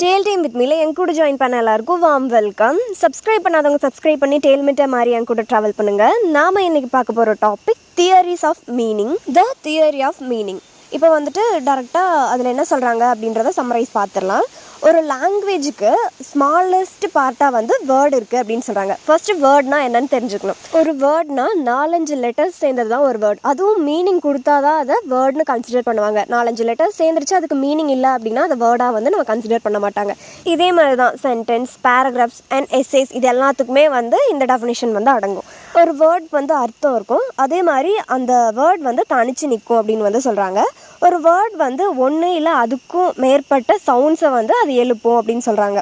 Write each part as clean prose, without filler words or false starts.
Dale time with மீல என் கூட join பண்ண எல்லாருக்கும் வார்ம் வெல்கம். சப்ஸ்கிரைப் பண்ணாதவங்க சப்ஸ்கிரைப் பண்ணி டேல்மிட்ட மாதிரி என் கூட ட்ராவல் பண்ணுங்கள். நாம் இன்றைக்கி பார்க்க போகிற topic theories of meaning. The theory of meaning. இப்போ வந்துட்டு டேரெக்டாக அதில் என்ன சொல்கிறாங்க அப்படின்றத சம்மரைஸ் பார்த்துடலாம். ஒரு லாங்குவேஜுக்கு ஸ்மாலஸ்ட் பார்ட்டாக வந்து வேர்டு இருக்குது அப்படின்னு சொல்கிறாங்க. ஃபர்ஸ்ட்டு வேர்ட்னா என்னன்னு தெரிஞ்சுக்கணும். ஒரு வேர்ட்னா 4-5 லெட்டர்ஸ் சேர்ந்தது தான் ஒரு வேர்ட். அதுவும் மீனிங் கொடுத்தா தான் அதை வேர்ட்னு கன்சிடர் பண்ணுவாங்க. 4-5 லெட்டர்ஸ் சேர்ந்துருச்சு அதுக்கு மீனிங் இல்லை அப்படின்னா அதை வேர்டாக வந்து நம்ம கன்சிடர் பண்ண மாட்டாங்க. இதே மாதிரி தான் சென்டென்ஸ், பேராகிராஃப்ஸ் அண்ட் எஸ்ஸேஸ் இது எல்லாத்துக்குமே வந்து இந்த டெஃபினிஷன் வந்து அடங்கும். ஒரு வேர்ட் வந்து அர்த்தம் இருக்கும், அதே மாதிரி அந்த வேர்ட் வந்து தனிச்சு நிற்கும் அப்படின்னு வந்து சொல்கிறாங்க. ஒரு வேர்ட் வந்து ஒன்று இல்லை அதுக்கும் மேற்பட்ட சவுண்ட்ஸை வந்து அது எழுப்பும் அப்படின்னு சொல்கிறாங்க.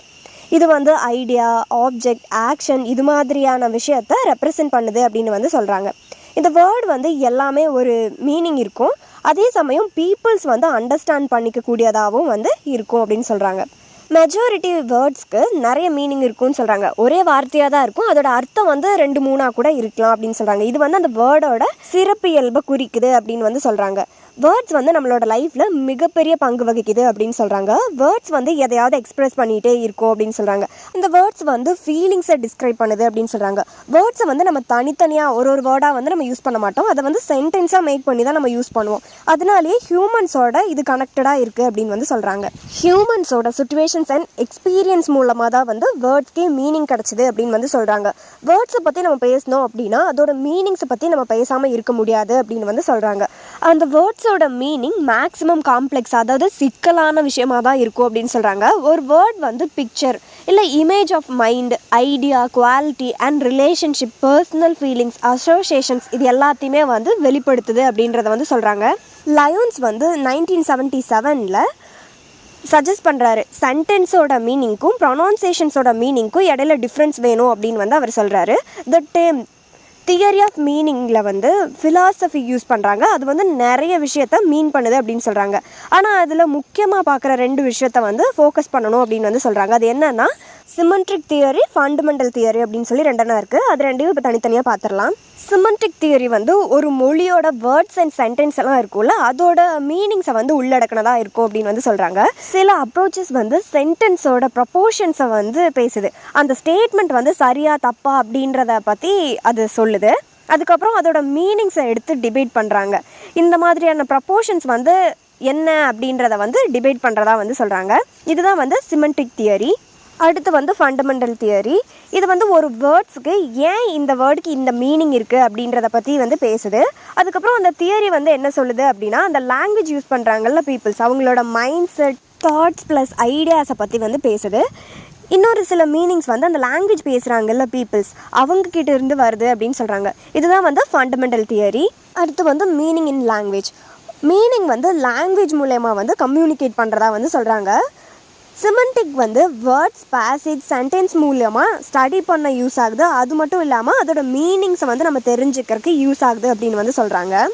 இது வந்து ஐடியா, ஆப்ஜெக்ட், ஆக்ஷன் இது மாதிரியான விஷயத்தை ரெப்ரசன்ட் பண்ணுது அப்படின்னு வந்து சொல்கிறாங்க. இந்த வேர்ட் வந்து எல்லாமே ஒரு மீனிங் இருக்கும், அதே சமயம் பீப்புள்ஸ் வந்து அண்டர்ஸ்டாண்ட் பண்ணிக்கக்கூடியதாகவும் வந்து இருக்கும் அப்படின்னு சொல்கிறாங்க. மெஜாரிட்டி வேர்ட்ஸ்க்கு நிறைய மீனிங் இருக்குன்னு சொல்கிறாங்க. ஒரே வார்த்தையாக தான் இருக்கும், அதோட அர்த்தம் வந்து 2-3 கூட இருக்கலாம் அப்படின்னு சொல்கிறாங்க. இது வந்து அந்த வேர்டோட சிறப்பியல்பை குறிக்குது அப்படின்னு வந்து சொல்கிறாங்க. வேர்ட்ஸ் வந்து நம்மளோட லைஃப்பில் மிகப்பெரிய பங்கு வகிக்குது அப்படின்னு சொல்கிறாங்க. வேர்ட்ஸ் வந்து எதையாவது எக்ஸ்ப்ரெஸ் பண்ணிகிட்டே இருக்கும் அப்படின்னு சொல்கிறாங்க. இந்த வேர்ட்ஸ் வந்து ஃபீலிங்ஸை டிஸ்கிரைப் பண்ணுது அப்படின்னு சொல்கிறாங்க. வேர்ட்ஸை வந்து நம்ம தனித்தனியாக ஒரு வேர்டாக வந்து நம்ம யூஸ் பண்ண மாட்டோம், அதை வந்து சென்டென்ஸாக மேக் பண்ணி தான் நம்ம யூஸ் பண்ணுவோம். அதனாலேயே ஹியூமன்ஸோட இது கனெக்டடாக இருக்குது அப்படின்னு வந்து சொல்கிறாங்க. ஹியூமன்ஸோட சுச்சுவேஷன்ஸ் அண்ட் எக்ஸ்பீரியன்ஸ் மூலமாக தான் வந்து வேர்ட்ஸ்க்கே மீனிங் கிடச்சிது அப்படின்னு வந்து சொல்கிறாங்க. வேர்ட்ஸை பற்றி நம்ம பேசணும் அப்படின்னா அதோட மீனிங்ஸை பற்றி நம்ம பேசாமல் இருக்க முடியாது அப்படின்னு வந்து சொல்கிறாங்க. அந்த வேர்ட்ஸோட மீனிங் மேக்ஸிமம் காம்ப்ளெக்ஸ், அதாவது சிக்கலான விஷயமாக தான் இருக்கும் அப்படின்னு சொல்கிறாங்க. ஒரு வேர்ட் வந்து பிக்சர் இல்லை image of mind, idea, quality and relationship, personal feelings, associations இது எல்லாத்தையுமே வந்து வெளிப்படுத்துது அப்படின்றத வந்து சொல்கிறாங்க. லயோன்ஸ் வந்து 1977 சஜஸ்ட் பண்ணுறாரு, சென்டென்ஸோட மீனிங்க்கும் ப்ரொனவுன்சியேஷன்ஸோட மீனிங்க்கும் இடையில டிஃப்ரென்ஸ் வேணும் அப்படின்னு வந்து அவர் சொல்கிறாரு. த டேர்ம் தியரி ஆஃப் மீனிங்கில் வந்து ஃபிலாசபி யூஸ் பண்ணுறாங்க. அது வந்து நிறைய விஷயத்த மீன் பண்ணுது அப்படின்னு சொல்கிறாங்க. ஆனால் அதில் முக்கியமாக பார்க்குற 2 விஷயத்த வந்து ஃபோக்கஸ் பண்ணணும் அப்படின்னு வந்து சொல்கிறாங்க. அது என்னென்னா சிமெண்ட்ரிக் தியரி, ஃபண்டமெண்டல் தியரி அப்படின்னு சொல்லி 2 இருக்குது. அது 2 இப்போ தனித்தனியாக பார்த்துடலாம். சிமெண்ட்ரிக் தியரி வந்து ஒரு மொழியோட வேர்ட்ஸ் அண்ட் சென்டென்ஸ் எல்லாம் இருக்கும்ல, அதோட மீனிங்ஸை வந்து உள்ளடக்கினதா இருக்கும் அப்படின்னு வந்து சொல்கிறாங்க. சில அப்ரோச்சஸ் வந்து சென்டென்ஸோட ப்ரொபோர்ஷன்ஸை வந்து பேசுது. அந்த ஸ்டேட்மெண்ட் வந்து சரியா தப்பா அப்படின்றத பற்றி அது சொல்லுது. அதுக்கப்புறம் அதோட மீனிங்ஸை எடுத்து டிபேட் பண்ணுறாங்க. இந்த மாதிரியான ப்ரொபோர்ஷன்ஸ் வந்து என்ன அப்படின்றத வந்து டிபேட் பண்ணுறதா வந்து சொல்கிறாங்க. இதுதான் வந்து சிமெண்ட்ரிக் தியரி. அடுத்து வந்து ஃபண்டமெண்டல் தியரி. இது வந்து ஒரு வேர்ட்ஸுக்கு ஏன் இந்த வேர்டுக்கு இந்த மீனிங் இருக்குது அப்படின்றத பற்றி வந்து பேசுது. அதுக்கப்புறம் அந்த தியரி வந்து என்ன சொல்லுது அப்படின்னா அந்த லாங்குவேஜ் யூஸ் பண்ணுறாங்கல்ல பீப்புள்ஸ், அவங்களோட மைண்ட் செட், தாட்ஸ் ப்ளஸ் ஐடியாஸை பற்றி வந்து பேசுது. இன்னொரு சில மீனிங்ஸ் வந்து அந்த லாங்குவேஜ் பேசுகிறாங்கல்ல பீப்புள்ஸ் அவங்கக்கிட்ட இருந்து வருது அப்படின்னு சொல்கிறாங்க. இதுதான் வந்து ஃபண்டமெண்டல் தியரி. அடுத்து வந்து மீனிங் இன் லாங்குவேஜ். மீனிங் வந்து லாங்குவேஜ் மூலமா வந்து கம்யூனிகேட் பண்ணுறதா வந்து சொல்கிறாங்க. சிமெண்டிக் வந்து வேர்ட்ஸ், பேசேஜ், சென்டென்ஸ் மூலமாக ஸ்டடி பண்ண யூஸ் ஆகுது. அது மட்டும் இல்லாமல் அதோட மீனிங்ஸை வந்து நம்ம தெரிஞ்சுக்கிறதுக்கு யூஸ் ஆகுது அப்படின்னு வந்து சொல்கிறாங்க.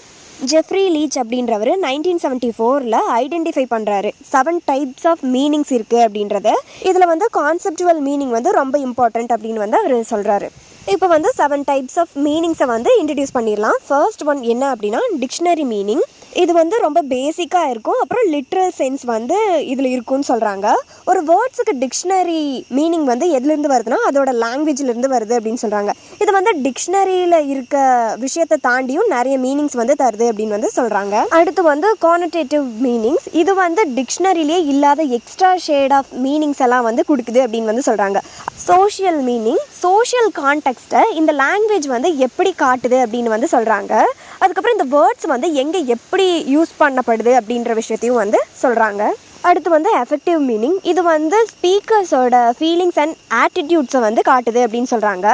ஜெஃப்ரி லீச் அப்படின்றவர் 1974 ஐடென்டிஃபை பண்ணுறாரு 7 டைப்ஸ் ஆஃப் மீனிங்ஸ் இருக்குது அப்படின்றத. இதில் வந்து கான்செப்டுவல் மீனிங் வந்து ரொம்ப இம்பார்ட்டண்ட் அப்படின்னு வந்து அவர் சொல்கிறாரு. இப்போ வந்து 7 டைப்ஸ் ஆஃப் மீனிங்ஸை வந்து இன்ட்ரடியூஸ் பண்ணிடலாம். ஃபர்ஸ்ட் ஒன் என்ன அப்படின்னா டிக்ஷனரி மீனிங். இது வந்து ரொம்ப பேசிக்காக இருக்கும், அப்புறம் லிட்ரல் சென்ஸ் வந்து இதில் இருக்குன்னு சொல்கிறாங்க. ஒரு வேர்ட்ஸுக்கு டிக்ஷனரி மீனிங் வந்து எதுலேருந்து வருதுன்னா அதோட லாங்குவேஜ்லேருந்து வருது அப்படின்னு சொல்கிறாங்க. இது வந்து டிக்ஷனரியில் இருக்க விஷயத்தை தாண்டியும் நிறைய மீனிங்ஸ் வந்து தருது அப்படின்னு வந்து சொல்கிறாங்க. அடுத்து வந்து கானோட்டேட்டிவ் மீனிங்ஸ். இது வந்து டிக்ஷனரியிலே இல்லாத எக்ஸ்ட்ரா ஷேட் ஆஃப் மீனிங்ஸ் எல்லாம் வந்து கொடுக்குது அப்படின்னு வந்து சொல்கிறாங்க. சோஷியல் மீனிங், சோஷியல் கான்டெக்ஸ்ட்டை இந்த லாங்குவேஜ் வந்து எப்படி காட்டுது அப்படின்னு வந்து சொல்கிறாங்க. அதுக்கப்புறம் இந்த வேர்ட்ஸ் வந்து எங்கே எப்படி யூஸ் பண்ணப்படுது அப்படின்ற விஷயத்தையும் வந்து சொல்கிறாங்க. அடுத்து வந்து எஃபெக்டிவ் மீனிங். இது வந்து ஸ்பீக்கர்ஸோட ஃபீலிங்ஸ் அண்ட் ஆட்டிடியூட்ஸை வந்து காட்டுது அப்படின்னு சொல்கிறாங்க.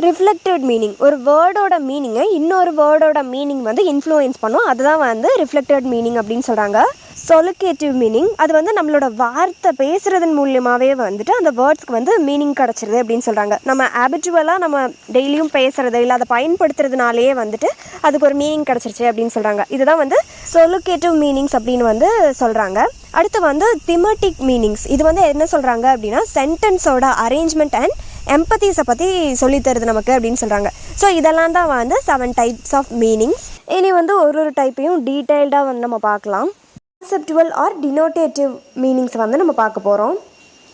ரிஃப்ளெக்டட் மீனிங், ஒரு வேர்டோட மீனிங்கை இன்னொரு வேர்டோட மீனிங் வந்து இன்ஃப்ளூயன்ஸ் பண்ணும், அதுதான் வந்து ரிஃப்ளெக்டட் மீனிங் அப்படின்னு சொல்கிறாங்க. சொலுகேட்டிவ் மீனிங், அது வந்து நம்மளோட வார்த்தை பேசுகிறதன் மூலியமாகவே வந்துட்டு அந்த வேர்ட்ஸ்க்கு வந்து மீனிங் கிடச்சிருது அப்படின்னு சொல்கிறாங்க. நம்ம ஹேபிச்சுவலாக நம்ம டெய்லியும் பேசுகிறது இல்லை அதை பயன்படுத்துறதுனாலேயே வந்துட்டு அதுக்கு ஒரு மீனிங் கிடச்சிருச்சு அப்படின்னு சொல்கிறாங்க. இதுதான் வந்து சொலுகேட்டிவ் மீனிங்ஸ் அப்படின்னு வந்து சொல்கிறாங்க. அடுத்து வந்து திமெட்டிக் மீனிங்ஸ். இது வந்து என்ன சொல்கிறாங்க அப்படின்னா சென்டென்ஸோட அரேஞ்ச்மெண்ட் அண்ட் எம்பத்தீஸை பற்றி சொல்லித்தருது நமக்கு அப்படின்னு சொல்கிறாங்க. ஸோ இதெல்லாம் தான் வந்து 7 டைப்ஸ் ஆஃப் மீனிங்ஸ். இனி வந்து ஒரு டைப்பையும் டீட்டெயில்டாக வந்து நம்ம பார்க்கலாம். கான்செப்டுவல் ஆர் டினோட்டேட்டிவ் மீனிங்ஸ் வந்து நம்ம பார்க்க போகிறோம்.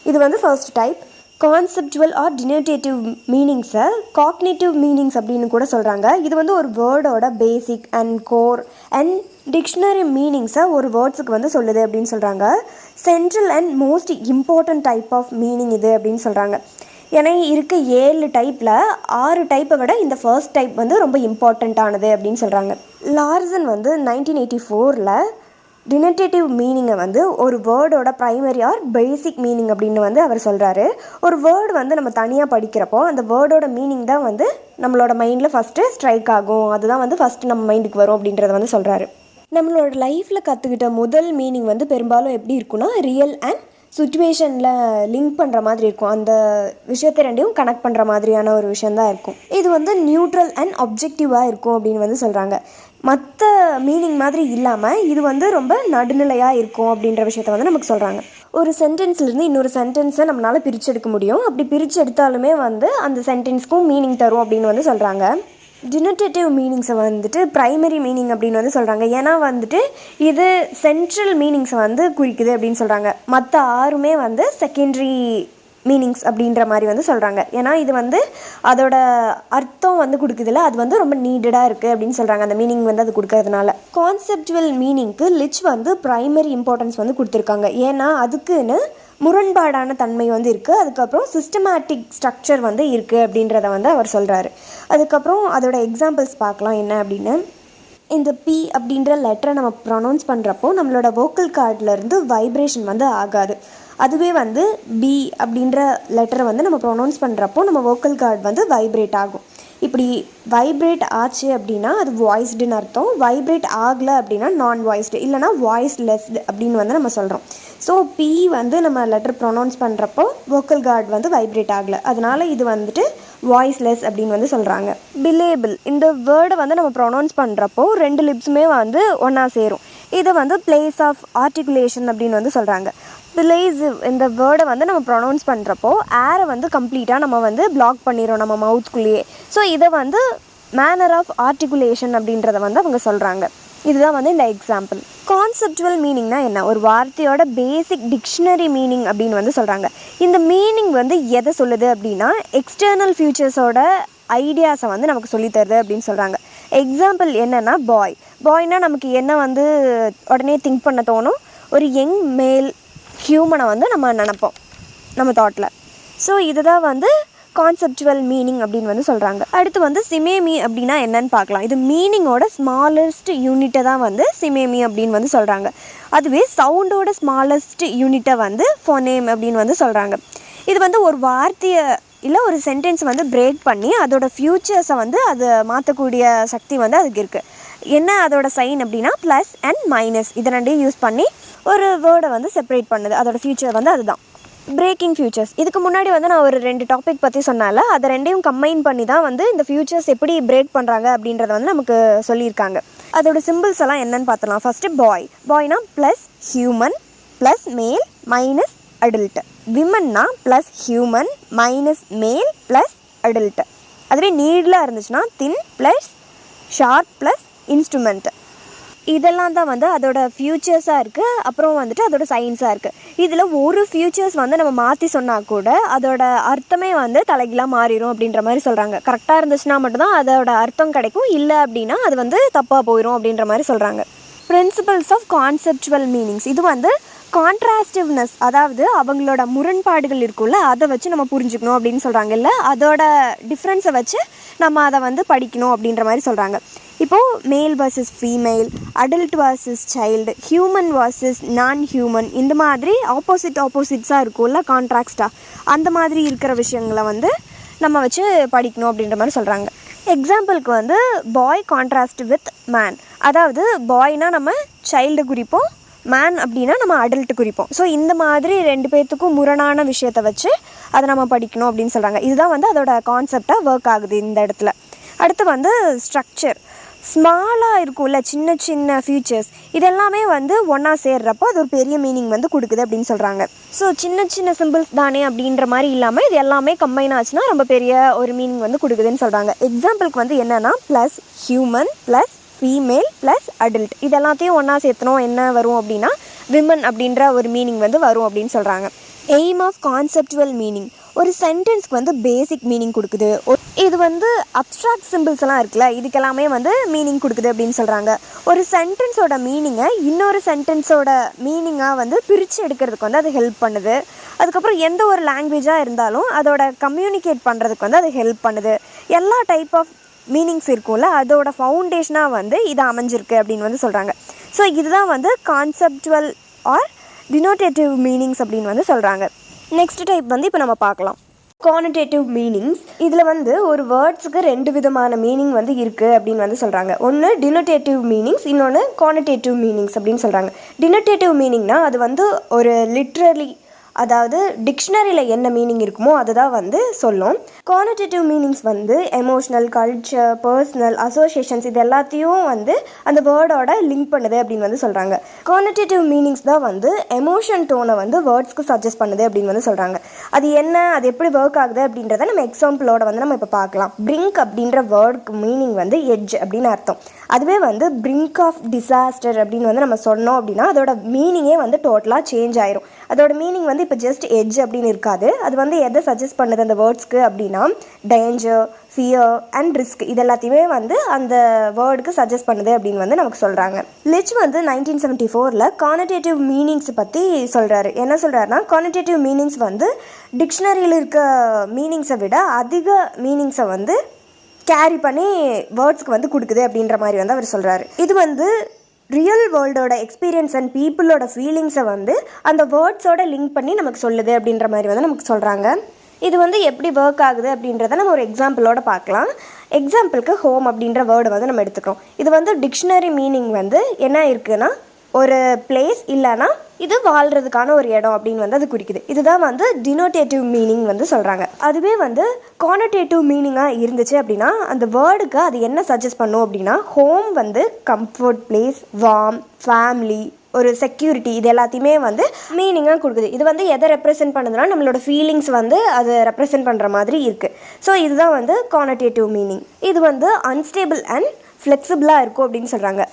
இது வந்து first type. Conceptual or denotative மீனிங்ஸை காக்னேட்டிவ் மீனிங்ஸ் அப்படின்னு கூட சொல்கிறாங்க. இது வந்து ஒரு வேர்டோட basic and core and dictionary மீனிங்ஸை ஒரு வேர்ட்ஸுக்கு வந்து சொல்லுது அப்படின்னு சொல்கிறாங்க. Central and most important type of meaning இது அப்படின்னு சொல்கிறாங்க. ஏன்னா இருக்க 7 டைப்பில் 6 டைப்பை விட இந்த ஃபர்ஸ்ட் டைப் வந்து ரொம்ப இம்பார்ட்டண்ட்டானது அப்படின்னு சொல்கிறாங்க. லார்சன் வந்து 1984 டினோட்டேட்டிவ் மீனிங்கை வந்து ஒரு வேர்டோட ப்ரைமரி ஆர் பேசிக் மீனிங் அப்படின்னு வந்து அவர் சொல்கிறாரு. ஒரு வேர்டு வந்து நம்ம தனியாக படிக்கிறப்போ அந்த வேர்டோட மீனிங் தான் வந்து நம்மளோட மைண்டில் ஃபஸ்ட்டு ஸ்ட்ரைக் ஆகும், அதுதான் வந்து ஃபஸ்ட்டு நம்ம மைண்டுக்கு வரும் அப்படின்றத வந்து சொல்கிறாரு. நம்மளோட லைஃப்பில் கற்றுக்கிட்ட முதல் மீனிங் வந்து பெரும்பாலும் எப்படி இருக்குன்னா ரியல் அண்ட் சுச்சுவேஷனில் லிங்க் பண்ணுற மாதிரி இருக்கும். அந்த விஷயத்தை ரெண்டையும் கனெக்ட் பண்ணுற மாதிரியான ஒரு விஷயந்தான் இருக்கும். இது வந்து நியூட்ரல் அண்ட் அப்ஜெக்டிவாக இருக்கும் அப்படின்னு வந்து சொல்கிறாங்க. மற்ற மீனிங் மாதிரி இல்லாமல் இது வந்து ரொம்ப நடுநிலையாக இருக்கும் அப்படின்ற விஷயத்த வந்து நமக்கு சொல்கிறாங்க. ஒரு சென்டென்ஸ்லேருந்து இன்னொரு சென்டென்ஸை நம்மளால் பிரித்து எடுக்க முடியும். அப்படி பிரித்து எடுத்தாலுமே வந்து அந்த சென்டென்ஸ்க்கும் மீனிங் தரும் அப்படின்னு வந்து சொல்கிறாங்க. டினோட்டேட்டிவ் மீனிங்ஸை வந்துட்டு ப்ரைமரி மீனிங் அப்படின்னு வந்து சொல்கிறாங்க. ஏன்னா வந்துட்டு இது சென்ட்ரல் மீனிங்ஸை வந்து குறிக்குது அப்படின்னு சொல்கிறாங்க. மற்ற 6மே வந்து செகண்டரி மீனிங்ஸ் அப்படின்ற மாதிரி வந்து சொல்கிறாங்க. ஏன்னா இது வந்து அதோட அர்த்தம் வந்து கொடுக்குதுல, அது வந்து ரொம்ப நீடடாக இருக்குது அப்படின்னு சொல்கிறாங்க. அந்த மீனிங் வந்து அது கொடுக்கறதுனால கான்செப்டுவல் மீனிங்க்கு லிச் வந்து ப்ரைமரி இம்பார்ட்டன்ஸ் வந்து கொடுத்துருக்காங்க. ஏன்னா அதுக்குன்னு முரண்பாடான தன்மை வந்து இருக்குது, அதுக்கப்புறம் சிஸ்டமேட்டிக் ஸ்ட்ரக்சர் வந்து இருக்குது அப்படின்றத வந்து அவர் சொல்கிறாரு. அதுக்கப்புறம் அதோட எக்ஸாம்பிள்ஸ் பார்க்கலாம் என்ன அப்படின்னு. இந்த பி அப்படின்ற லெட்டரை நம்ம ப்ரொனவுன்ஸ் பண்ணுறப்போ நம்மளோட வோக்கல் கார்ட்லேருந்து வைப்ரேஷன் வந்து ஆகாது. அதுவே வந்து பி அப்படின்ற லெட்டரை வந்து நம்ம ப்ரொனவுன்ஸ் பண்ணுறப்போ நம்ம வோக்கல் கார்டு வந்து வைப்ரேட் ஆகும். இப்படி வைப்ரேட் ஆச்சு அப்படின்னா அது வாய்ஸ்டுன்னு அர்த்தம். வைப்ரேட் ஆகலை அப்படின்னா நான் வாய்ஸ்டு இல்லைனா வாய்ஸ்லெஸ்டு அப்படின்னு வந்து நம்ம சொல்கிறோம். ஸோ பி வந்து நம்ம லெட்டர் ப்ரொனவுன்ஸ் பண்ணுறப்போ வோக்கல் கார்டு வந்து வைப்ரேட் ஆகலை, அதனால இது வந்துட்டு வாய்ஸ்லெஸ் அப்படின்னு வந்து சொல்கிறாங்க. பிலேபிள் இந்த வேர்டை வந்து நம்ம ப்ரொனவுன்ஸ் பண்ணுறப்போ 2 லிப்ஸுமே வந்து ஒன்றா சேரும். இதை வந்து பிளேஸ் ஆஃப் ஆர்டிகுலேஷன் அப்படின்னு வந்து சொல்கிறாங்க. பிளேசிவ் இந்த வேர்டை வந்து நம்ம ப்ரொனவுன்ஸ் பண்ணுறப்போ ஏரை வந்து கம்ப்ளீட்டாக நம்ம வந்து பிளாக் பண்ணிடுறோம் நம்ம மவுத்துக்குள்ளேயே. ஸோ இதை வந்து மேனர் ஆஃப் ஆர்டிகுலேஷன் அப்படின்றத வந்து அவங்க சொல்கிறாங்க. இதுதான் வந்து இந்த எக்ஸாம்பிள். கான்செப்டுவல் மீனிங்னா என்ன? ஒரு வார்த்தையோட பேசிக் டிக்ஷனரி மீனிங் அப்படின்னு வந்து சொல்கிறாங்க. இந்த மீனிங் வந்து எதை சொல்லுது அப்படின்னா எக்ஸ்டர்னல் ஃபியூச்சர்ஸோட ஐடியாஸை வந்து நமக்கு சொல்லித்தருது அப்படின்னு சொல்கிறாங்க. எக்ஸாம்பிள் என்னென்னா பாய்னால் நமக்கு என்ன வந்து உடனே திங்க் பண்ண தோணும்? ஒரு யங் மேல் ஹியூமனை வந்து நம்ம நினப்போம் நம்ம தாட்டில். ஸோ இதுதான் வந்து கான்செப்டுவல் மீனிங் அப்படின்னு வந்து சொல்கிறாங்க. அடுத்து வந்து சிமேமி அப்படின்னா என்னன்னு பார்க்கலாம். இது மீனிங்கோட ஸ்மாலஸ்ட் யூனிட்டை தான் வந்து சிமேமி அப்படின்னு வந்து சொல்கிறாங்க. அதுவே சவுண்டோட ஸ்மாலஸ்ட் யூனிட்டை வந்து ஃபோனேம் அப்படின்னு வந்து சொல்கிறாங்க. இது வந்து ஒரு வார்த்தையை இல்லை ஒரு சென்டென்ஸ் வந்து பிரேக் பண்ணி அதோட ஃப்யூச்சர்ஸை வந்து அதை மாற்றக்கூடிய சக்தி வந்து அதுக்கு இருக்குது. என்ன அதோட சைன் அப்படின்னா ப்ளஸ் அண்ட் மைனஸ் இதை ரெண்டையும் யூஸ் பண்ணி ஒரு வேர்டை வந்து செப்பரேட் பண்ணுது. அதோட ஃப்யூச்சர் வந்து அதுதான் பிரேக்கிங் ஃபியூச்சர்ஸ். இதுக்கு முன்னாடி வந்து நான் ஒரு 2 டாபிக் பற்றி சொன்னால அதை ரெண்டையும் கம்பைன் பண்ணி தான் வந்து இந்த ஃபியூச்சர்ஸ் எப்படி பிரேக் பண்ணுறாங்க அப்படின்றத வந்து நமக்கு சொல்லியிருக்காங்க. அதோட சிம்பிள்ஸ் எல்லாம் என்னன்னு பார்த்தலாம். ஃபஸ்ட்டு பாய்னா plus human plus male minus adult. விமன்னா plus human minus male plus adult. அதுவே நீடில் இருந்துச்சுன்னா thin plus sharp plus instrument. இதெல்லாம் தான் வந்து அதோட ஃபியூச்சர்ஸாக இருக்குது. அப்புறம் வந்துட்டு அதோட சயின்ஸாக இருக்குது. இதில் ஒரு ஃபியூச்சர்ஸ் வந்து நம்ம மாற்றி சொன்னால் கூட அதோட அர்த்தமே வந்து தலைகீழாக மாறிடும் அப்படின்ற மாதிரி சொல்கிறாங்க. கரெக்டாக இருந்துச்சுன்னா மட்டும்தான் அதோட அர்த்தம் கிடைக்கும், இல்லை அப்படின்னா அது வந்து தப்பாக போயிடும் அப்படின்ற மாதிரி சொல்கிறாங்க. பிரின்சிபல்ஸ் ஆஃப் கான்செப்டுவல் மீனிங்ஸ் இது வந்து கான்ட்ராஸ்டிவ்னஸ், அதாவது அவங்களோட முரண்பாடுகள் இருக்குல்ல அதை வச்சு நம்ம புரிஞ்சுக்கணும் அப்படின்னு சொல்கிறாங்க. இல்லை அதோட டிஃப்ரென்ஸை வச்சு நம்ம அதை வந்து படிக்கணும் அப்படின்ற மாதிரி சொல்கிறாங்க. இப்போது மேல் versus female, adult versus child, human versus நான் ஹியூமன், இந்த மாதிரி ஆப்போசிட்ஸாக இருக்கும்ல கான்ட்ராக்ஸ்டாக, அந்த மாதிரி இருக்கிற விஷயங்களை வந்து நம்ம வச்சு படிக்கணும் அப்படின்ற மாதிரி சொல்கிறாங்க. எக்ஸாம்பிளுக்கு வந்து பாய் கான்ட்ராஸ்ட் வித் மேன், அதாவது பாய்னால் நம்ம சைல்டு குறிப்போம், மேன் அப்படின்னா நம்ம அடல்ட்டு குறிப்போம். ஸோ இந்த மாதிரி 2 பேர்த்துக்கும் முரணான விஷயத்தை வச்சு அதை நம்ம படிக்கணும் அப்படின்னு சொல்கிறாங்க. இதுதான் வந்து அதோட கான்செப்டாக ஒர்க் ஆகுது இந்த இடத்துல. அடுத்து வந்து ஸ்ட்ரக்சர். ஸ்மாலாக இருக்கும்ல சின்ன சின்ன ஃபியூச்சர்ஸ், இதெல்லாமே வந்து ஒன்றா சேர்றப்போ அது ஒரு பெரிய மீனிங் வந்து கொடுக்குது அப்படின்னு சொல்கிறாங்க. ஸோ சின்ன சின்ன சிம்பிள்ஸ் தானே அப்படின்ற மாதிரி இல்லாமல் இது எல்லாமே கம்பைன் ஆச்சுன்னா ரொம்ப பெரிய ஒரு மீனிங் வந்து கொடுக்குதுன்னு சொல்கிறாங்க. எக்ஸாம்பிளுக்கு வந்து என்னென்னா plus human plus female plus adult, இதெல்லாத்தையும் ஒன்றா சேர்த்தணும் என்ன வரும் அப்படின்னா விமன் அப்படின்ற ஒரு மீனிங் வந்து வரும் அப்படின்னு சொல்கிறாங்க. Aim of conceptual meaning. ஒரு சென்டென்ஸ்க்கு வந்து பேசிக் மீனிங் கொடுக்குது. இது வந்து அப்ட்ராக்ட் சிம்பிள்ஸ் எல்லாம் இருக்குல்ல, இதுக்கெல்லாமே வந்து மீனிங் கொடுக்குது அப்படின்னு சொல்கிறாங்க. ஒரு சென்டென்ஸோட மீனிங்கை இன்னொரு சென்டென்ஸோட மீனிங்காக வந்து பிரித்து எடுக்கிறதுக்கு வந்து அது ஹெல்ப் பண்ணுது. அதுக்கப்புறம் எந்த ஒரு லாங்குவேஜாக இருந்தாலும் அதோட கம்யூனிகேட் பண்ணுறதுக்கு வந்து அது ஹெல்ப் பண்ணுது. எல்லா டைப் ஆஃப் மீனிங்ஸ் இருக்கும்ல, அதோட ஃபவுண்டேஷனாக வந்து இது அமைஞ்சிருக்கு அப்படின்னு வந்து சொல்கிறாங்க. ஸோ இதுதான் வந்து கான்செப்டுவல் ஆர் டினோட்டேட்டிவ் மீனிங்ஸ் அப்படின்னு வந்து சொல்கிறாங்க. நெக்ஸ்ட் டைப் வந்து இப்போ நம்ம பார்க்கலாம், குவான்டிடேட்டிவ் மீனிங்ஸ். இதில் வந்து ஒரு வேர்ட்ஸுக்கு 2 விதமான மீனிங் வந்து இருக்குது அப்படின்னு வந்து சொல்கிறாங்க. ஒன்று டினோட்டேட்டிவ் மீனிங்ஸ், இன்னொன்று குவான்டிடேட்டிவ் மீனிங்ஸ் அப்படின்னு சொல்கிறாங்க. டினோட்டேட்டிவ் மீனிங்னால் அது வந்து ஒரு லிட்ரலி, அதாவது டிக்ஷனரியில் என்ன மீனிங் இருக்குமோ அதை தான் வந்து சொல்லும். குவான்டிடேட்டிவ் மீனிங்ஸ் வந்து எமோஷ்னல், கல்ச்சர், பர்சனல், அசோசியேஷன்ஸ் இது எல்லாத்தையும் வந்து அந்த வேர்டோட லிங்க் பண்ணுது அப்படின்னு வந்து சொல்கிறாங்க. குவான்டிடேட்டிவ் மீனிங்ஸ் தான் வந்து எமோஷன் டோனை வந்து வேர்ட்ஸ்க்கு சஜஸ்ட் பண்ணுது அப்படின்னு வந்து சொல்கிறாங்க. அது என்ன, அது எப்படி ஒர்க் ஆகுது அப்படின்றத நம்ம எக்ஸாம்பிளோட வந்து நம்ம இப்போ பார்க்கலாம். பிரிங்க் அப்படின்ற வேர்டுக்கு மீனிங் வந்து எட்ஜ் அப்படின்னு அர்த்தம். அதுவே வந்து பிரிங்க் ஆஃப் டிசாஸ்டர் அப்படின்னு வந்து நம்ம சொன்னோம் அப்படின்னா அதோட மீனிங்கே வந்து டோட்டலாக சேஞ்ச் ஆயிரும். அதோட மீனிங் வந்து இப்போ ஜஸ்ட் எட்ஜ் அப்படின்னு இருக்காது. அது வந்து எதை சஜஸ்ட் பண்ணுது அந்த வேர்ட்ஸ்க்கு அப்படின்னா டேஞ்சர், ஃபியர் அண்ட் ரிஸ்க் இது எல்லாத்தையுமே வந்து அந்த வேர்டுக்கு சஜஸ்ட் பண்ணுது அப்படின்னு வந்து நமக்கு சொல்கிறாங்க. லிச் வந்து 1974 கானடேட்டிவ் மீனிங்ஸ் பற்றி சொல்கிறாரு. என்ன சொல்கிறாருன்னா, கானடேட்டிவ் மீனிங்ஸ் வந்து டிக்ஷனரியில் இருக்க மீனிங்ஸை விட அதிக மீனிங்ஸை வந்து கேரி பண்ணி வேர்ட்ஸ்க்கு வந்து கொடுக்குது அப்படின்ற மாதிரி வந்து அவர் சொல்கிறாரு. இது வந்து ரியல் வேர்ல்டோட எக்ஸ்பீரியன்ஸ் அண்ட் பீப்புளோட ஃபீலிங்ஸை வந்து அந்த வேர்ட்ஸோட லிங்க் பண்ணி நமக்கு சொல்லுது அப்படின்ற மாதிரி வந்து நமக்கு சொல்கிறாங்க. இது வந்து எப்படி ஒர்க் ஆகுது அப்படின்றத நம்ம ஒரு எக்ஸாம்பிளோட பார்க்கலாம். எக்ஸாம்பிளுக்கு ஹோம் அப்படின்ற வேர்டு வந்து நம்ம எடுத்துக்கிறோம். இது வந்து டிக்ஷனரி மீனிங் வந்து என்ன இருக்குன்னா ஒரு பிளேஸ், இல்லைன்னா இது வாழ்கிறதுக்கான ஒரு இடம் அப்படின்னு வந்து அது குறிக்குது. இதுதான் வந்து டினோட்டேட்டிவ் மீனிங் வந்து சொல்கிறாங்க. அதுவே வந்து கானடேட்டிவ் மீனிங்காக இருந்துச்சு அப்படின்னா அந்த வேர்டுக்கு அது என்ன சஜஸ்ட் பண்ணும் அப்படின்னா, ஹோம் வந்து கம்ஃபர்ட் பிளேஸ், வார்ம், ஃபேமிலி, ஒரு செக்யூரிட்டி இது எல்லாத்தையுமே வந்து மீனிங்காக கொடுக்குது. இது வந்து எதை ரெப்ரசென்ட் பண்ணுதுன்னா நம்மளோட ஃபீலிங்ஸ் வந்து அதை ரெப்ரசென்ட் பண்ணுற மாதிரி இருக்குது. ஸோ இதுதான் வந்து கானடேட்டிவ் மீனிங். இது வந்து அன்ஸ்டேபிள் அண்ட் ஃப்ளெக்சிபிளாக இருக்கும் அப்படின்னு சொல்கிறாங்க.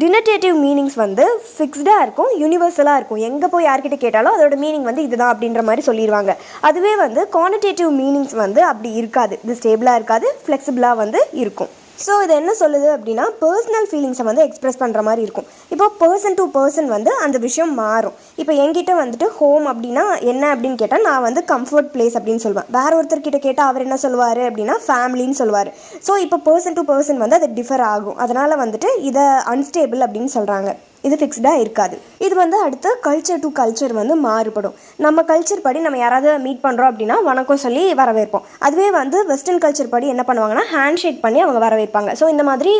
டினோட்டேட்டிவ் மீனிங்ஸ் வந்து ஃபிக்ஸ்டாக இருக்கும், யூனிவர்சலாக இருக்கும். எங்கே போய் யார்கிட்ட கேட்டாலும் அதோட மீனிங் வந்து இதுதான் அப்படின்ற மாதிரி சொல்லிடுவாங்க. அதுவே வந்து குவான்டிடேட்டிவ் மீனிங்ஸ் வந்து அப்படி இருக்காது. இது ஸ்டேபிளாக இருக்காது, ஃப்ளெக்சிபிளாக வந்து இருக்கும். ஸோ இது என்ன சொல்லுது அப்படின்னா பர்சனல் ஃபீலிங்ஸை வந்து எக்ஸ்ப்ரெஸ் பண்ணுற மாதிரி இருக்கும். இப்போ பர்சன் டு பர்சன் வந்து அந்த விஷயம் மாறும். இப்போ என்கிட்ட வந்துட்டு ஹோம் அப்படின்னா என்ன அப்படின்னு கேட்டால் நான் வந்து கம்ஃபர்ட் பிளேஸ் அப்படின்னு சொல்லுவேன். வேற ஒருத்தர்கிட்ட கேட்டால் அவர் என்ன சொல்லுவார் அப்படின்னா ஃபேமிலின்னு சொல்லுவார். ஸோ இப்போ பர்சன் டு பர்சன் வந்து அது டிஃபர் ஆகும். அதனால் வந்துட்டு இதை அன்ஸ்டேபிள் அப்படின்னு சொல்கிறாங்க. இது ஃபிக்ஸ்டாக இருக்காது. இது வந்து அடுத்து கல்ச்சர் டு கல்ச்சர் வந்து மாறுபடும். நம்ம கல்ச்சர் படி நம்ம யாராவது மீட் பண்ணுறோம் அப்படின்னா வணக்கம் சொல்லி வரவேற்போம். அதுவே வந்து வெஸ்டர்ன் கல்ச்சர் படி என்ன பண்ணுவாங்கன்னா ஹேண்ட் ஷேக் பண்ணி அவங்க வரவேற்பாங்க. ஸோ இந்த மாதிரி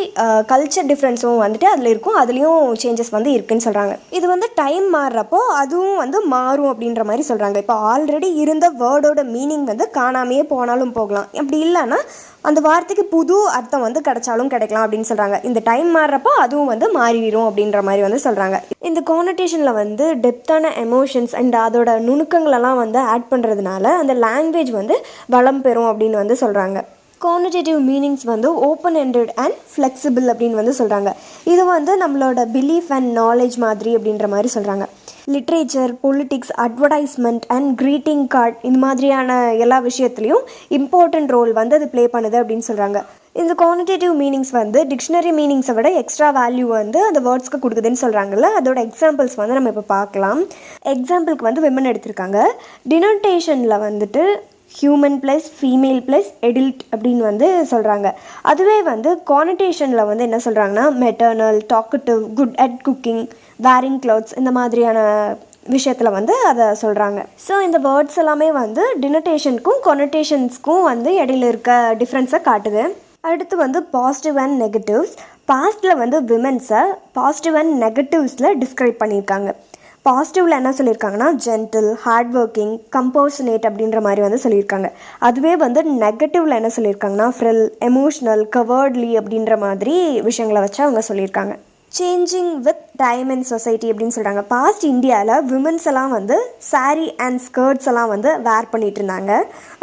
கல்ச்சர் டிஃப்ரென்ஸும் வந்துட்டு அதில் இருக்கும், அதுலேயும் சேஞ்சஸ் வந்து இருக்குன்னு சொல்கிறாங்க. இது வந்து டைம் மாறுறப்போ அதுவும் வந்து மாறும் அப்படின்ற மாதிரி சொல்கிறாங்க. இப்போ ஆல்ரெடி இருந்த வேர்டோட மீனிங் வந்து காணாமையே போனாலும் போகலாம், அப்படி இல்லைன்னா அந்த வார்த்தைக்கு புது அர்த்தம் வந்து கிடைச்சாலும் கிடைக்கலாம் அப்படின்னு சொல்கிறாங்க. இந்த டைம் மாறுறப்போ அதுவும் வந்து மாறிடும் அப்படின்ற மாதிரி வந்து சொல்கிறாங்க. இந்த கானடேஷனில் வந்து டெப்த்தான எமோஷன்ஸ் அண்ட் அதோட நுணுக்கங்களெல்லாம் வந்து ஆட் பண்ணுறதுனால அந்த லாங்குவேஜ் வந்து வளம் பெறும் அப்படின்னு வந்து சொல்கிறாங்க. கானடேட்டிவ் மீனிங்ஸ் வந்து ஓப்பன் எண்டட் அண்ட் ஃப்ளெக்சிபிள் அப்படின்னு வந்து சொல்கிறாங்க. இது வந்து நம்மளோட பிலீஃப் அண்ட் நாலேஜ் மாதிரி அப்படின்ற மாதிரி சொல்கிறாங்க. Literature, politics, advertisement and greeting card இந்த மாதிரியான எல்லா விஷயத்துலையும் இம்பார்ட்டன்ட் ரோல் வந்து அது ப்ளே பண்ணுது அப்படின்னு சொல்கிறாங்க. இந்த கானடேட்டிவ் மீனிங்ஸ் வந்து டிக்ஷனரி மீனிங்ஸை விட எக்ஸ்ட்ரா வேல்யூ வந்து அந்த வேர்ட்ஸ்க்கு கொடுக்குதுன்னு சொல்கிறாங்கல்ல, அதோட எக்ஸாம்பிள்ஸ் வந்து நம்ம இப்போ பார்க்கலாம். எக்ஸாம்பிளுக்கு வந்து விமன் எடுத்திருக்காங்க. டினோட்டேஷனில் வந்துட்டு human plus female plus adult அப்படின்னு வந்து சொல்கிறாங்க. அதுவே வந்து கானடேஷனில் வந்து என்ன சொல்கிறாங்கன்னா maternal, talkative, good at cooking, wearing clothes இந்த மாதிரியான விஷயத்தில் வந்து அதை சொல்கிறாங்க. ஸோ இந்த வேர்ட்ஸ் எல்லாமே வந்து டினோட்டேஷனுக்கும் கொனோட்டேஷன்ஸ்க்கும் வந்து இடையில இருக்க டிஃப்ரென்ஸை காட்டுது. அடுத்து வந்து பாசிட்டிவ் அண்ட் நெகட்டிவ்ஸ். பாஸ்டில் வந்து விமென்ஸை பாசிட்டிவ் அண்ட் நெகட்டிவ்ஸில் டிஸ்கிரைப் பண்ணியிருக்காங்க. பாசிட்டிவில் என்ன சொல்லியிருக்காங்கன்னா ஜென்டில், ஹார்ட் ஒர்க்கிங், கம்போர்ஷனேட் அப்படின்ற மாதிரி வந்து சொல்லியிருக்காங்க. அதுவே வந்து நெகட்டிவில் என்ன சொல்லியிருக்காங்கன்னா ஃப்ரில், எமோஷ்னல், கவர்ட்லி அப்படின்ற மாதிரி விஷயங்களை வச்சு அவங்க சொல்லியிருக்காங்க. Changing with time in society அப்படின்னு சொல்கிறாங்க. பாஸ்ட் இந்தியாவில் விமென்ஸ் எல்லாம் வந்து சாரீ அண்ட் ஸ்கர்ட்ஸ் எல்லாம் வந்து வேர் பண்ணிகிட்டு இருந்தாங்க.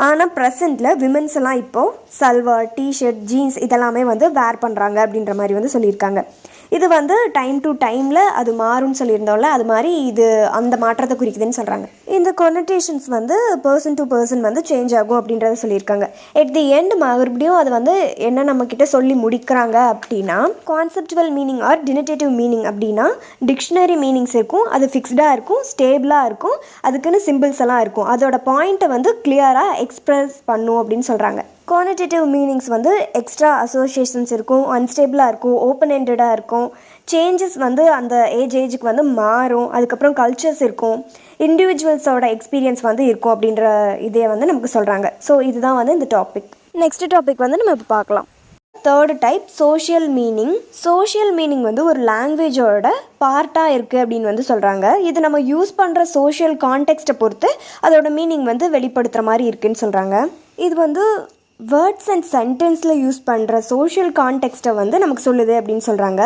ஆனால் ப்ரெசென்ட்டில் விமென்ஸ் எல்லாம் இப்போது சல்வார், டிஷர்ட், ஜீன்ஸ் இதெல்லாமே வந்து வேர் பண்ணுறாங்க அப்படின்ற மாதிரி வந்து சொல்லியிருக்காங்க. இது வந்து டைம் டு டைமில் அது மாறும்னு சொல்லியிருந்தோம்ல, அது மாதிரி இது அந்த மாற்றத்தை குறிக்குதுன்னு சொல்கிறாங்க. இந்த கொனோட்டேஷன்ஸ் வந்து பர்சன் டு பர்சன் வந்து சேஞ்ச் ஆகும் அப்படின்றத சொல்லியிருக்காங்க. எட் தி எண்ட் மறுபடியும் அது வந்து என்ன நம்மக்கிட்ட சொல்லி முடிக்கிறாங்க அப்படின்னா, கான்செப்டுவல் மீனிங் ஆர் டினோட்டேட்டிவ் மீனிங் அப்படின்னா டிக்ஷனரி மீனிங்ஸ் இருக்கும், அது ஃபிக்ஸ்டாக இருக்கும், ஸ்டேபிளாக இருக்கும், அதுக்குன்னு சிம்பிள்ஸ் எல்லாம் இருக்கும், அதோட பாயிண்ட்டை வந்து கிளியராக எக்ஸ்ப்ரெஸ் பண்ணும் அப்படின்னு சொல்கிறாங்க. குவான்டிடேட்டிவ் மீனிங்ஸ் வந்து எக்ஸ்ட்ரா அசோசியேஷன்ஸ் இருக்கும், அன்ஸ்டேபிளாக இருக்கும், ஓப்பன் எண்டடாக இருக்கும், சேஞ்சஸ் வந்து அந்த ஏஜுக்கு வந்து மாறும், அதுக்கப்புறம் கல்ச்சர்ஸ் இருக்கும், இண்டிவிஜுவல்ஸோட எக்ஸ்பீரியன்ஸ் வந்து இருக்கும் அப்படின்ற இதே வந்து நமக்கு சொல்கிறாங்க. ஸோ இதுதான் வந்து இந்த டாபிக். நெக்ஸ்ட் டாபிக் வந்து நம்ம இப்போ பார்க்கலாம். Third type social meaning. Social meaning வந்து ஒரு லாங்குவேஜோட பார்ட்டாக இருக்குது அப்படின்னு வந்து சொல்கிறாங்க. இது நம்ம யூஸ் பண்ணுற சோஷியல் கான்டெக்ஸ்ட்டை பொறுத்து அதோட மீனிங் வந்து வெளிப்படுத்துகிற மாதிரி இருக்குதுன்னு சொல்கிறாங்க. இது வந்து வேர்ட்ஸ் அண்ட் சென்டென்ஸில் யூஸ் பண்ணுற சோஷியல் கான்டெக்ஸ்ட்டை வந்து நமக்கு சொல்லுது அப்படின்னு சொல்கிறாங்க.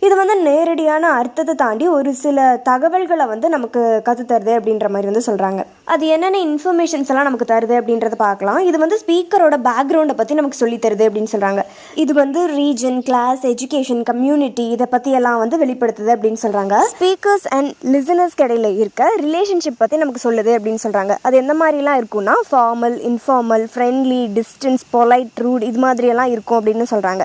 இது வந்து நேரடியான அர்த்தத்தை தாண்டி ஒரு சில தகவல்களை வந்து நமக்கு கற்றுத்தருது அப்படின்ற மாதிரி வந்து சொல்கிறாங்க. அது என்னென்ன இன்ஃபர்மேஷன்ஸ் எல்லாம் நமக்கு தருது அப்படின்றத பார்க்கலாம். இது வந்து ஸ்பீக்கரோட பேக்ரவுண்டை பற்றி நமக்கு சொல்லி தருது அப்படின்னு சொல்கிறாங்க. இது வந்து ரீஜன், கிளாஸ், எஜுகேஷன், கம்யூனிட்டி இதை பற்றி எல்லாம் வந்து வெளிப்படுத்துது அப்படின்னு சொல்கிறாங்க. ஸ்பீக்கர்ஸ் அண்ட் லிசனர்ஸ்க்கு இடையில இருக்க ரிலேஷன்ஷிப் பற்றி நமக்கு சொல்லுது அப்படின்னு சொல்கிறாங்க. அது எந்த மாதிரிலாம் இருக்குன்னா formal, informal, friendly, distance, polite, rude இது மாதிரியெல்லாம் இருக்கும் அப்படின்னு சொல்கிறாங்க.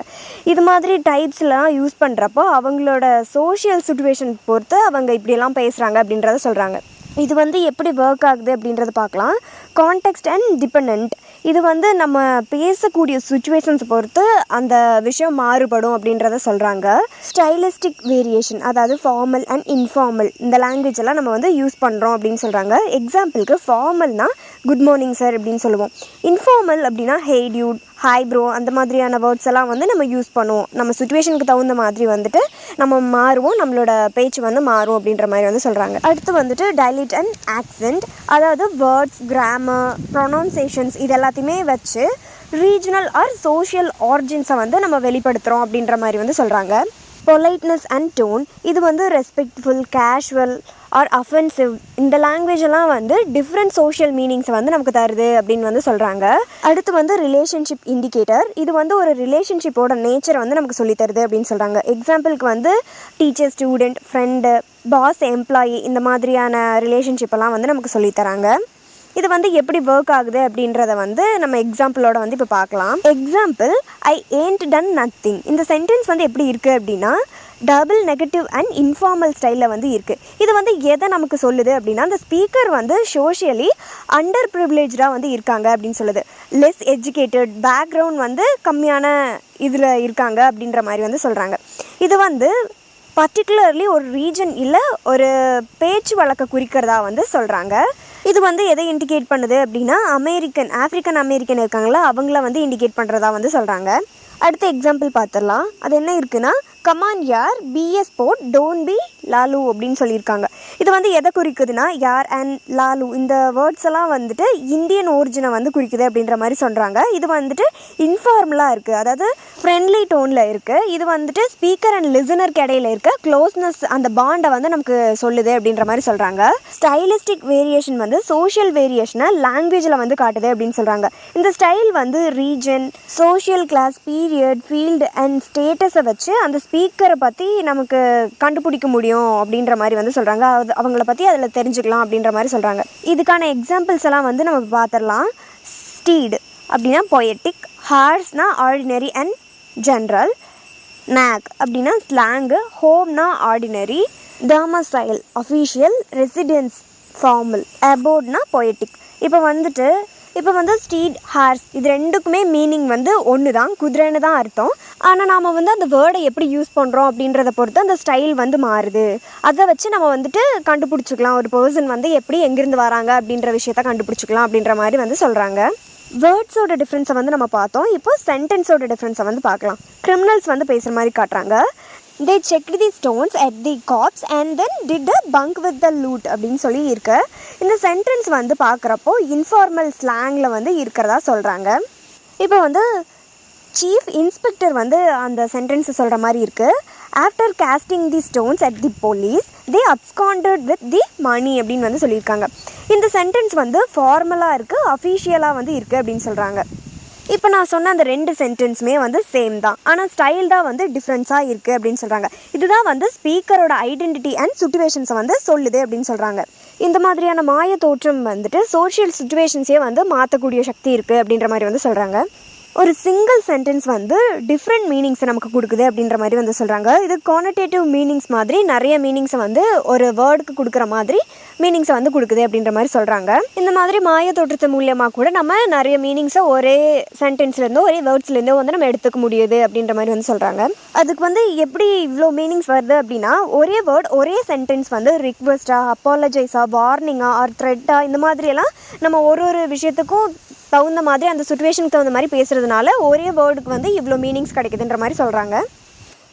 இது மாதிரி டைப்ஸ்லாம் யூஸ் பண்ணுறப்போ அவங்களோட சோஷியல் சிச்சுவேஷன் பொறுத்து அவங்க இப்படியெல்லாம் பேசுகிறாங்க அப்படின்றத சொல்கிறாங்க. இது வந்து எப்படி ஒர்க் ஆகுது அப்படின்றத பார்க்கலாம். Context and depend. இது வந்து நம்ம பேசக்கூடிய சுச்சுவேஷன்ஸ் பொறுத்து அந்த விஷயம் மாறுபடும் அப்படின்றத சொல்கிறாங்க. ஸ்டைலிஸ்டிக் வேரியேஷன், அதாவது ஃபார்மல் அண்ட் இன்ஃபார்மல் இந்த லாங்குவேஜ் எல்லாம் நம்ம வந்து யூஸ் பண்ணுறோம் அப்படின்னு சொல்கிறாங்க. எக்ஸாம்பிளுக்கு ஃபார்மல்னால் குட் மார்னிங் சார் அப்படின்னு சொல்லுவோம். இன்ஃபார்மல் அப்படின்னா ஹே டியூட், ஹாய் ப்ரோ அந்த மாதிரியான வேர்ட்ஸ் எல்லாம் வந்து நம்ம யூஸ் பண்ணுவோம். நம்ம சுச்சுவேஷனுக்கு தகுந்த மாதிரி வந்துட்டு நம்ம மாறுவோம், நம்மளோட பேச்சு வந்து மாறும் அப்படின்ற மாதிரி வந்து சொல்கிறாங்க. அடுத்து வந்துட்டு டைலிட் அண்ட் ஆக்சென்ட், அதாவது வேர்ட்ஸ், கிராமர், ப்ரொனவுன்சேஷன்ஸ் இது எல்லாத்தையுமே வச்சு ரீஜனல் ஆர் சோஷியல் ஆரிஜின்ஸை வந்து நம்ம வெளிப்படுத்துகிறோம் அப்படின்ற மாதிரி வந்து சொல்கிறாங்க. பொலைட்னஸ் அண்ட் டோன், இது வந்து ரெஸ்பெக்ட்ஃபுல், கேஷுவல் ஆர் அஃபென்சிவ் இந்த லாங்குவேஜ் எல்லாம் வந்து டிஃப்ரெண்ட் சோஷியல் மீனிங்ஸை வந்து நமக்கு தருது அப்படின்னு வந்து சொல்கிறாங்க. அடுத்து வந்து ரிலேஷன்ஷிப் இண்டிகேட்டர், இது வந்து ஒரு ரிலேஷன்ஷிப்போட நேச்சரை வந்து நமக்கு சொல்லி தருது அப்படின்னு சொல்கிறாங்க. எக்ஸாம்பிளுக்கு வந்து teacher, student, friend, boss, employee இந்த மாதிரியான ரிலேஷன்ஷிப்பெல்லாம் வந்து நமக்கு சொல்லித்தராங்க. இது வந்து எப்படி ஒர்க் ஆகுது அப்படின்றத வந்து நம்ம எக்ஸாம்பிளோட வந்து இப்போ பார்க்கலாம். Example, I and ton nothing. இந்த சென்டென்ஸ் வந்து எப்படி இருக்குது அப்படின்னா டபுள் நெகட்டிவ் அண்ட் இன்ஃபார்மல் ஸ்டைலில் வந்து இருக்குது. இது வந்து எதை நமக்கு சொல்லுது அப்படின்னா அந்த ஸ்பீக்கர் வந்து சோஷியலி அண்டர் ப்ரிவிலேஜாக வந்து இருக்காங்க அப்படின்னு சொல்லுது. லெஸ் எஜுகேட்டட், பேக்ரவுண்ட் வந்து கம்மியான இதில் இருக்காங்க அப்படின்ற மாதிரி வந்து சொல்கிறாங்க. இது வந்து பர்டிகுலர்லி ஒரு ரீஜன் இல்லை ஒரு பேச்சு வழக்கை குறிக்கிறதா வந்து சொல்கிறாங்க. இது வந்து எதை இண்டிகேட் பண்ணுது அப்படின்னா ஆஃப்ரிக்கன் அமெரிக்கன் இருக்காங்களா அவங்கள வந்து இண்டிகேட் பண்ணுறதா வந்து சொல்கிறாங்க. அடுத்த எக்ஸாம்பிள் பார்த்துடலாம். அது என்ன இருக்குன்னா come on, be a sport, don't be லாலு அப்படின்னு சொல்லியிருக்காங்க. இது வந்து எதை குறிக்குதுன்னா யார் அண்ட் லாலு இந்த வேர்ட்ஸ் எல்லாம் வந்துட்டு இந்தியன் ஒரிஜினை வந்து குறிக்குது அப்படின்ற மாதிரி சொல்கிறாங்க. இது வந்துட்டு இன்ஃபார்மலாக இருக்குது, அதாவது ஃப்ரெண்ட்லி டோனில் இருக்குது. இது வந்துட்டு ஸ்பீக்கர் அண்ட் லிசனருக்கு இடையில இருக்க க்ளோஸ்னஸ் அந்த பாண்டை வந்து நமக்கு சொல்லுது அப்படின்ற மாதிரி சொல்கிறாங்க. ஸ்டைலிஸ்டிக் வேரியேஷன் வந்து சோஷியல் வேரியேஷனை லாங்குவேஜில் வந்து காட்டுது அப்படின்னு சொல்கிறாங்க. இந்த ஸ்டைல் வந்து region, social class, period, field and ஸ்டேட்டஸை வச்சு அந்த ஸ்பீக்கரை பற்றி நமக்கு கண்டுபிடிக்க முடியும் அப்படின்ற மாதிரி வந்து சொல்கிறாங்க. அவங்கள பற்றி அதில் தெரிஞ்சுக்கலாம் அப்படின்ற மாதிரி சொல்கிறாங்க. இதுக்கான எக்ஸாம்பிள்ஸ் எல்லாம் வந்து நம்ம பார்த்துடலாம். ஸ்டீடு அப்படின்னா பொயட்டிக், ஹார்ஸ்னா ஆர்டினரி அண்ட் ஜென்ரல், நாக் அப்படின்னா ஸ்லாங்கு, ஹோம்னா ordinary, domicile official, residence formal, அபோர்ட்னா பொயட்டிக். இப்போ வந்து ஸ்டீட், ஹார்ஸ் இது ரெண்டுக்குமே மீனிங் வந்து ஒன்று தான், குதிரைன்னு தான் அர்த்தம். ஆனால் நாம் வந்து அந்த வேர்டை எப்படி யூஸ் பண்ணுறோம் அப்படின்றத பொறுத்து அந்த ஸ்டைல் வந்து மாறுது. அதை வச்சு நம்ம வந்துட்டு கண்டுபிடிச்சிக்கலாம் ஒரு பர்சன் வந்து எப்படி எங்கேருந்து வராங்க அப்படின்ற விஷயத்த கண்டுபிடிச்சிக்கலாம் அப்படின்ற மாதிரி வந்து சொல்கிறாங்க. வேர்ட்ஸோட டிஃப்ரென்ஸை வந்து நம்ம பார்த்தோம். இப்போ சென்டென்ஸோட டிஃப்ரென்ஸை வந்து பார்க்கலாம். கிரிமினல்ஸ் வந்து பேசுகிற மாதிரி காட்டுறாங்க. they checked the stones at the corpse and then did a bunk with the loot அப்படின்னு சொல்லி இருக்கு. இந்த சென்டென்ஸ் வந்து பார்க்குறப்போ இன்ஃபார்மல் ஸ்லாங்கில் வந்து இருக்கிறதா சொல்கிறாங்க. இப்போ வந்து சீஃப் இன்ஸ்பெக்டர் வந்து அந்த சென்டென்ஸை சொல்கிற மாதிரி இருக்குது. After casting the stones at the police they absconded with the money அப்படின்னு வந்து சொல்லியிருக்காங்க. இந்த சென்டென்ஸ் வந்து ஃபார்மலாக இருக்குது, அஃபீஷியலாக வந்து இருக்குது அப்படின்னு சொல்கிறாங்க. இப்போ நான் சொன்ன அந்த 2 சென்டென்ஸுமே வந்து சேம் தான், ஆனால் ஸ்டைல் தான் வந்து டிஃப்ரென்ஸாக இருக்குது அப்படின்னு சொல்கிறாங்க. இதுதான் வந்து ஸ்பீக்கரோட ஐடென்டிட்டி அண்ட் சுச்சுவேஷன்ஸை வந்து சொல்லுது அப்படின்னு சொல்கிறாங்க. இந்த மாதிரியான மாய தோற்றம் வந்துட்டு சோஷியல் சுச்சுவேஷன்ஸே வந்து மாற்றக்கூடிய சக்தி இருக்குது அப்படின்ற மாதிரி வந்து சொல்கிறாங்க. ஒரு சிங்கிள் சென்டென்ஸ் வந்து டிஃப்ரெண்ட் மீனிங்ஸை நமக்கு கொடுக்குது அப்படின்ற மாதிரி வந்து சொல்கிறாங்க. இது கானடேட்டிவ் மீனிங்ஸ் மாதிரி நிறைய மீனிங்ஸை வந்து ஒரு வேர்டுக்கு கொடுக்குற மாதிரி மீனிங்ஸை வந்து கொடுக்குது அப்படின்ற மாதிரி சொல்கிறாங்க. இந்த மாதிரி மாய தோற்றத்து மூலியமாக கூட நம்ம நிறைய மீனிங்ஸை ஒரே சென்டென்ஸ்லேருந்தோ ஒரே வேர்ட்ஸ்லேருந்தோ வந்து நம்ம எடுத்துக்க முடியுது அப்படின்ற மாதிரி வந்து சொல்கிறாங்க. அதுக்கு வந்து எப்படி இவ்வளோ மீனிங்ஸ் வருது அப்படின்னா, ஒரே வேர்ட் ஒரே சென்டென்ஸ் வந்து ரிக்வெஸ்ட்டாக, அப்பாலஜைஸாக, வார்னிங்காக ஆர் த்ரெட்டாக இந்த மாதிரியெல்லாம் நம்ம ஒரு விஷயத்துக்கும் தகுந்த மாதிரி அந்த சுச்சுவேஷனுக்கு தகுந்த மாதிரி பேசுகிறதுனால ஒரே வேர்டுக்கு வந்து இவ்வளோ மீனிங்ஸ் கிடைக்குதுன்ற மாதிரி சொல்கிறாங்க.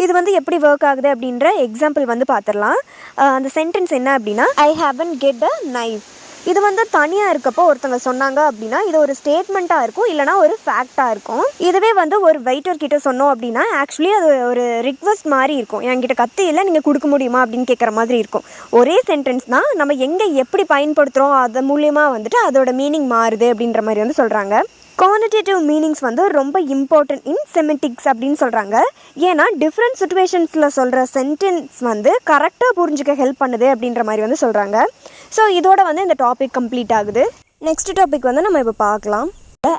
இது வந்து எப்படி ஒர்க் ஆகுது அப்படின்ற எக்ஸாம்பிள் வந்து பார்த்துடலாம். அந்த சென்டென்ஸ் என்ன அப்படின்னா, ஐ ஹேவன்ட் கெட் அ நைஃப். இது வந்து தனியாக இருக்கப்போ ஒருத்தவங்க சொன்னாங்க அப்படின்னா இது ஒரு ஸ்டேட்மெண்ட்டாக இருக்கும், இல்லைனா ஒரு ஃபேக்டாக இருக்கும். இதுவே வந்து ஒரு வெயிட்டர் கிட்ட சொன்னோம் அப்படின்னா ஆக்சுவலி அது ஒரு ரிக்வெஸ்ட் மாதிரி இருக்கும். என்கிட்ட கத்தி இல்லை, நீங்கள் கொடுக்க முடியுமா அப்படின்னு கேட்குற மாதிரி இருக்கும். ஒரே சென்டென்ஸ் தான், நம்ம எங்கே எப்படி பயன்படுத்துகிறோம் அது மூலியமாக வந்துட்டு அதோட மீனிங் மாறுது அப்படின்ற மாதிரி வந்து சொல்கிறாங்க. கானடேட்டிவ் மீனிங்ஸ் வந்து ரொம்ப இம்பார்ட்டன்ட் இன் செமெட்டிக்ஸ் அப்படின்னு சொல்கிறாங்க. ஏன்னா டிஃப்ரெண்ட் சுச்சுவேஷன்ஸில் சொல்கிற சென்டென்ஸ் வந்து கரெக்டாக புரிஞ்சுக்க ஹெல்ப் பண்ணுது அப்படின்ற மாதிரி வந்து சொல்கிறாங்க. ஸோ இதோட வந்து இந்த டாபிக் கம்ப்ளீட் ஆகுது. நெக்ஸ்ட் டாபிக் வந்து நம்ம இப்போ பார்க்கலாம்.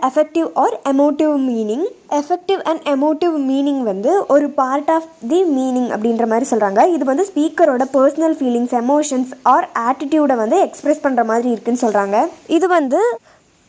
Affective or emotive meaning. Affective and emotive meaning வந்து ஒரு பார்ட் ஆஃப் தி மீனிங் அப்படின்ற மாதிரி சொல்கிறாங்க. இது வந்து ஸ்பீக்கரோட பர்சனல் ஃபீலிங்ஸ், எமோஷன்ஸ் ஆர் ஆட்டிடியூடை வந்து எக்ஸ்ப்ரெஸ் பண்ணுற மாதிரி இருக்குன்னு சொல்கிறாங்க. இது வந்து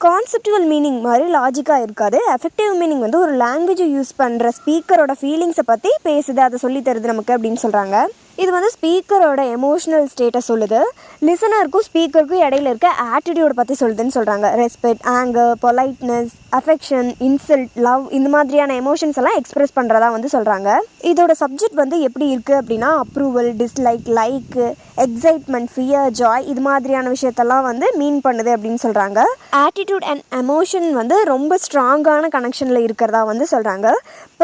கான்செப்டுவல் மீனிங் மாதிரி லாஜிக்காக இருக்காது. எஃபெக்டிவ் மீனிங் வந்து ஒரு லாங்குவேஜை யூஸ் பண்ணுற ஸ்பீக்கரோட ஃபீலிங்ஸை பற்றி பேசுது, அதை சொல்லி தருது நமக்கு அப்படின்னு சொல்கிறாங்க. இது வந்து ஸ்பீக்கரோட எமோஷ்னல் ஸ்டேட்டை சொல்லுது. லிசனருக்கும் ஸ்பீக்கருக்கும் இடையில இருக்க ஆட்டிடியூடை பற்றி சொல்லுதுன்னு சொல்கிறாங்க. Respect, anger, politeness, affection, insult, love இந்த மாதிரியான எமோஷன்ஸ் எல்லாம் எக்ஸ்ப்ரெஸ் பண்ணுறதா வந்து சொல்கிறாங்க. இதோட சப்ஜெக்ட் வந்து எப்படி இருக்குது அப்படின்னா approval, dislike, like, excitement, fear, Joy இது மாதிரியான விஷயத்தெல்லாம் வந்து மீன் பண்ணுது அப்படின்னு சொல்கிறாங்க. ஆட்டிடியூட் அண்ட் எமோஷன் வந்து ரொம்ப ஸ்ட்ராங்கான கனெக்ஷனில் இருக்கிறதா வந்து சொல்கிறாங்க.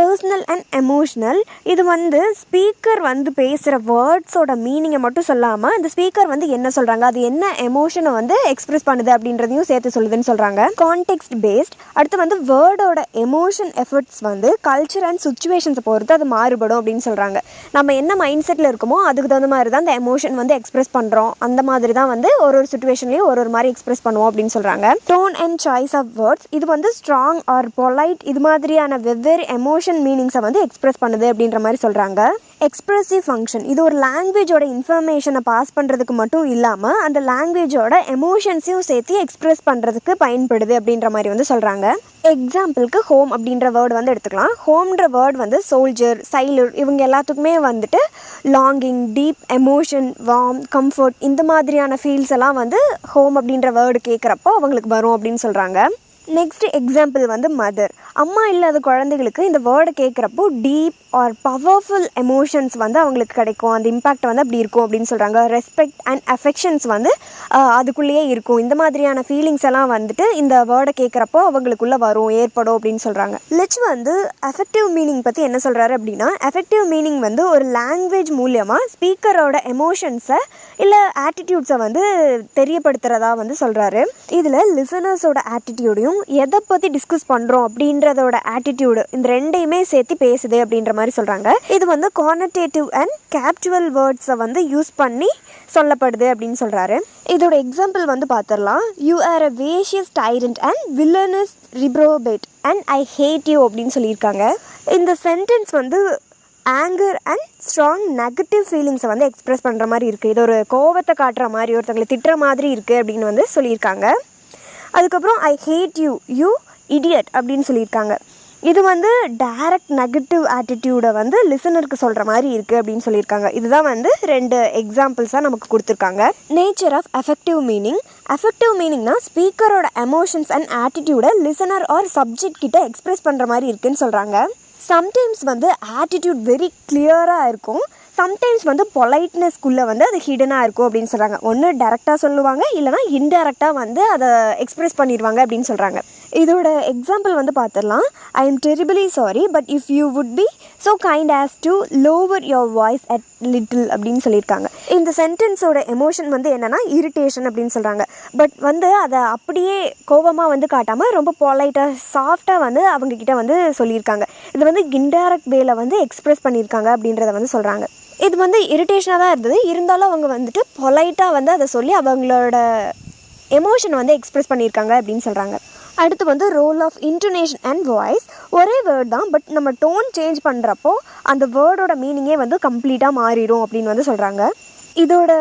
பர்சனல் அண்ட் எமோஷ்னல், இது வந்து ஸ்பீக்கர் வந்து பேசுகிற வேர்ட்ஸோட மீனிங்கை மட்டும் சொல்லாமல் அந்த ஸ்பீக்கர் வந்து என்ன சொல்கிறாங்க, அது என்ன எமோஷனை வந்து எக்ஸ்ப்ரெஸ் பண்ணுது அப்படின்றதையும் சேர்த்து சொல்லுதுன்னு சொல்கிறாங்க. Context based. அடுத்து வந்து வேர்டோட எமோஷன் எஃபர்ட்ஸ் வந்து கல்ச்சர் அண்ட் சுச்சுவேஷன்ஸை பொறுத்து அது மாறுபடும் அப்படின்னு சொல்கிறாங்க. நம்ம என்ன மைண்ட் செட்டில் இருக்கோமோ அதுக்கு தகுந்த மாதிரி தான் அந்த எமோஷன் வந்து எக்ஸ்ப்ரெஸ் பண்ணுறோம். அந்த மாதிரி தான் வந்து ஒரு சுச்சுவேஷன்லேயும் ஒரு மாதிரி எக்ஸ்ப்ரெஸ் பண்ணுவோம் அப்படின்னு சொல்கிறாங்க. Tone and choice of words. இது வந்து ஸ்ட்ராங் ஆர் பொலைட் இது மாதிரியான வெவ்வேறு எமோஷன் மீனிங்ஸை வந்து எக்ஸ்ப்ரெஸ் பண்ணுது அப்படின்ற மாதிரி சொல்கிறாங்க. Expressive function. இது ஒரு லாங்குவேஜோட இன்ஃபர்மேஷனை பாஸ் பண்ணுறதுக்கு மட்டும் இல்லாமல் அந்த லாங்குவேஜோட எமோஷன்ஸையும் சேர்த்து எக்ஸ்ப்ரெஸ் பண்ணுறதுக்கு பயன்படுது அப்படின்ற மாதிரி வந்து சொல்கிறாங்க. எக்ஸாம்பிளுக்கு ஹோம் அப்படின்ற வேர்டு வந்து எடுத்துக்கலாம். ஹோம்ன்ற வேர்டு வந்து சோல்ஜர், சைலர் இவங்க எல்லாத்துக்குமே வந்துட்டு longing, deep emotion, warm, comfort இந்த மாதிரியான ஃபீல்ஸ் எல்லாம் வந்து ஹோம் அப்படின்ற வேர்டு கேட்குறப்போ அவங்களுக்கு வரும் அப்படின்னு சொல்கிறாங்க. நெக்ஸ்ட் எக்ஸாம்பிள் வந்து மதர். அம்மா இல்லாத குழந்தைகளுக்கு இந்த வேர்டை கேட்குறப்போ டீப் ஆர் பவர்ஃபுல் எமோஷன்ஸ் வந்து அவங்களுக்கு கிடைக்கும், அந்த இம்பேக்ட் வந்து அப்படி இருக்கும் அப்படின்னு சொல்கிறாங்க. ரெஸ்பெக்ட் அண்ட் அஃபெக்ஷன்ஸ் வந்து அதுக்குள்ளேயே இருக்கும். இந்த மாதிரியான ஃபீலிங்ஸ் எல்லாம் வந்துட்டு இந்த வேர்டை கேட்குறப்போ அவங்களுக்குள்ளே வரும், ஏற்படும் அப்படின்னு சொல்கிறாங்க. லிச் வந்து எஃபெக்டிவ் மீனிங் பற்றி என்ன சொல்கிறாரு அப்படின்னா, எஃபெக்டிவ் மீனிங் வந்து ஒரு லாங்குவேஜ் மூலியமாக ஸ்பீக்கரோட எமோஷன்ஸை இல்லை ஆட்டிடியூட்ஸை வந்து தெரியப்படுத்துகிறதா வந்து சொல்கிறாரு. இதில் லிசனர்ஸோட ஆட்டிடியூடையும் எதை பற்றி டிஸ்கஸ் பண்ணுறோம் அப்படின்றதோட ஆட்டிடியூடு இந்த ரெண்டையுமே சேர்த்து பேசுது அப்படின்ற மாதிரி சொல்கிறாங்க. இது வந்து கானடேட்டிவ் அண்ட் கேப்சுவல் வேர்ட்ஸை வந்து யூஸ் பண்ணி சொல்லப்படுது அப்படின்னு சொல்கிறாரு. இதோட எக்ஸாம்பிள் வந்து பார்த்துடலாம். You are a vicious tyrant and villainous reprobate and I hate you அப்படின்னு சொல்லியிருக்காங்க. இந்த சென்டென்ஸ் வந்து ஆங்கர் அண்ட் ஸ்ட்ராங் நெகட்டிவ் ஃபீலிங்ஸை வந்து எக்ஸ்ப்ரெஸ் பண்ணுற மாதிரி இருக்குது. இது ஒரு கோவத்தை காட்டுற மாதிரி, ஒருத்தங்களை திட்டுற மாதிரி இருக்குது அப்படின்னு வந்து சொல்லியிருக்காங்க. அதுக்கப்புறம் ஐ ஹேட் யூ, யூ இடியட் அப்படின்னு சொல்லியிருக்காங்க. இது வந்து டைரக்ட் நெகட்டிவ் ஆட்டிடியூடை வந்து லிசனருக்கு சொல்கிற மாதிரி இருக்குது அப்படின்னு சொல்லியிருக்காங்க. இதுதான் வந்து 2 எக்ஸாம்பிள்ஸாக நமக்கு கொடுத்துருக்காங்க. Nature of effective meaning. Effective மீனிங்னா ஸ்பீக்கரோட எமோஷன்ஸ் அண்ட் ஆட்டிடியூடை லிசனர் ஆர் சப்ஜெக்ட் கிட்ட எக்ஸ்ப்ரெஸ் பண்ணுற மாதிரி இருக்குதுன்னு சொல்கிறாங்க. சம்டைம்ஸ் வந்து ஆட்டிடியூட் வெரி கிளியராக இருக்கும், சம்டைம்ஸ் வந்து பொலைட்னஸ்க்குள்ளே வந்து அது ஹிடனாக இருக்கும் அப்படின்னு சொல்கிறாங்க. ஒன்று டேரெக்டாக சொல்லுவாங்க, இல்லைனா இன்டெரக்டாக வந்து அதை எக்ஸ்ப்ரெஸ் பண்ணிடுவாங்க அப்படின்னு சொல்கிறாங்க. இதோட எக்ஸாம்பிள் வந்து பார்த்துடலாம். I am terribly sorry but if you would be so kind as to lower your voice at little அப்படின்னு சொல்லியிருக்காங்க. இந்த சென்டென்ஸோட எமோஷன் வந்து என்னென்னா இரிட்டேஷன் அப்படின்னு சொல்கிறாங்க. பட் வந்து அதை அப்படியே கோபமாக வந்து காட்டாமல் ரொம்ப பொலைட்டாக சாஃப்டாக வந்து அவங்கக்கிட்ட வந்து சொல்லியிருக்காங்க. இது வந்து இன்டைரக்ட் வேல வந்து எக்ஸ்ப்ரெஸ் பண்ணியிருக்காங்க அப்படின்றத வந்து சொல்கிறாங்க. இது வந்து இரிட்டேஷனாக தான் இருந்தது, இருந்தாலும் அவங்க வந்துட்டு பொலைட்டாக வந்து அதை சொல்லி அவங்களோட எமோஷன் வந்து எக்ஸ்ப்ரெஸ் பண்ணியிருக்காங்க அப்படின்னு சொல்கிறாங்க. அடுத்து வந்து role of intonation and voice. ஒரே வேர்ட் தான், பட் நம்ம டோன் சேஞ்ச் பண்ணுறப்போ அந்த வேர்டோட மீனிங்கே வந்து கம்ப்ளீட்டாக மாறிடும் அப்படின்னு வந்து சொல்கிறாங்க. இதோட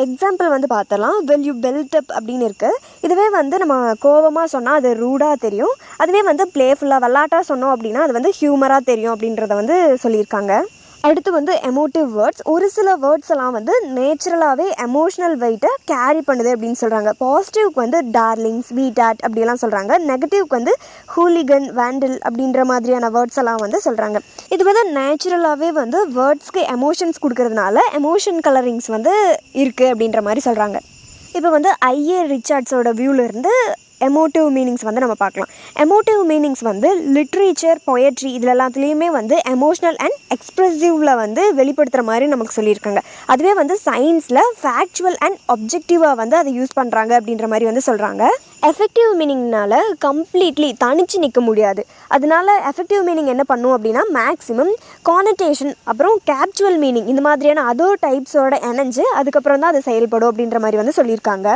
எக்ஸாம்பிள் வந்து பார்த்தலாம். வெல் யூ பெல்ட் அப் அப்படின்னு இருக்குது. இதுவே வந்து நம்ம கோபமாக சொன்னால் அது ரூடாக தெரியும். அதுவே வந்து ப்ளேஃபுல்லாக விளாட்டாக சொன்னோம் அப்படின்னா அது வந்து ஹியூமராக தெரியும் அப்படின்றத வந்து சொல்லியிருக்காங்க. அடுத்து வந்து எமோட்டிவ் வேர்ட்ஸ். ஒரு சில வேர்ட்ஸ் எல்லாம் வந்து நேச்சுரலாகவே எமோஷ்னல் வெயிட்டை கேரி பண்ணுது அப்படின்னு சொல்கிறாங்க. பாசிட்டிவ்க்கு வந்து டார்லிங், ஸ்வீட் ஆட் அப்படிலாம் சொல்கிறாங்க. நெகட்டிவ்க்கு வந்து ஹூலிகன், வேண்டில் அப்படின்ற மாதிரியான வேர்ட்ஸ் எல்லாம் வந்து சொல்கிறாங்க. இது வந்து நேச்சுரலாகவே வந்து வேர்ட்ஸ்க்கு எமோஷன்ஸ் கொடுக்கறதுனால எமோஷன் கலரிங்ஸ் வந்து இருக்குது அப்படின்ற மாதிரி சொல்கிறாங்க. இப்போ வந்து ஐஏ ரிச்சர்ட்ஸோட வியூவிலேருந்து எமோட்டிவ் மீனிங்ஸ் வந்து நம்ம பார்க்கலாம். எமோட்டிவ் மீனிங்ஸ் வந்து லிட்ரேச்சர், பொயட்ரி இதில் எல்லாத்துலேயுமே வந்து எமோஷ்னல் அண்ட் எக்ஸ்ப்ரெசிவில் வந்து வெளிப்படுத்துகிற மாதிரி நமக்கு சொல்லியிருக்காங்க. அதுவே வந்து சயின்ஸில் ஃபேக்சுவல் அண்ட் ஒப்ஜெக்டிவாக வந்து அதை யூஸ் பண்ணுறாங்க அப்படின்ற மாதிரி வந்து சொல்கிறாங்க. எஃபெக்டிவ் மீனிங்னால கம்ப்ளீட்லி தனிச்சு நிற்க முடியாது. அதனால எஃபெக்டிவ் மீனிங் என்ன பண்ணும் அப்படின்னா மேக்ஸிமம் கானடேஷன் அப்புறம் கேப்சுவல் மீனிங் இந்த மாதிரியான அதர் டைப்ஸோட இணைஞ்சு அதுக்கப்புறம் தான் அது செயல்படும் அப்படின்ற மாதிரி வந்து சொல்லியிருக்காங்க.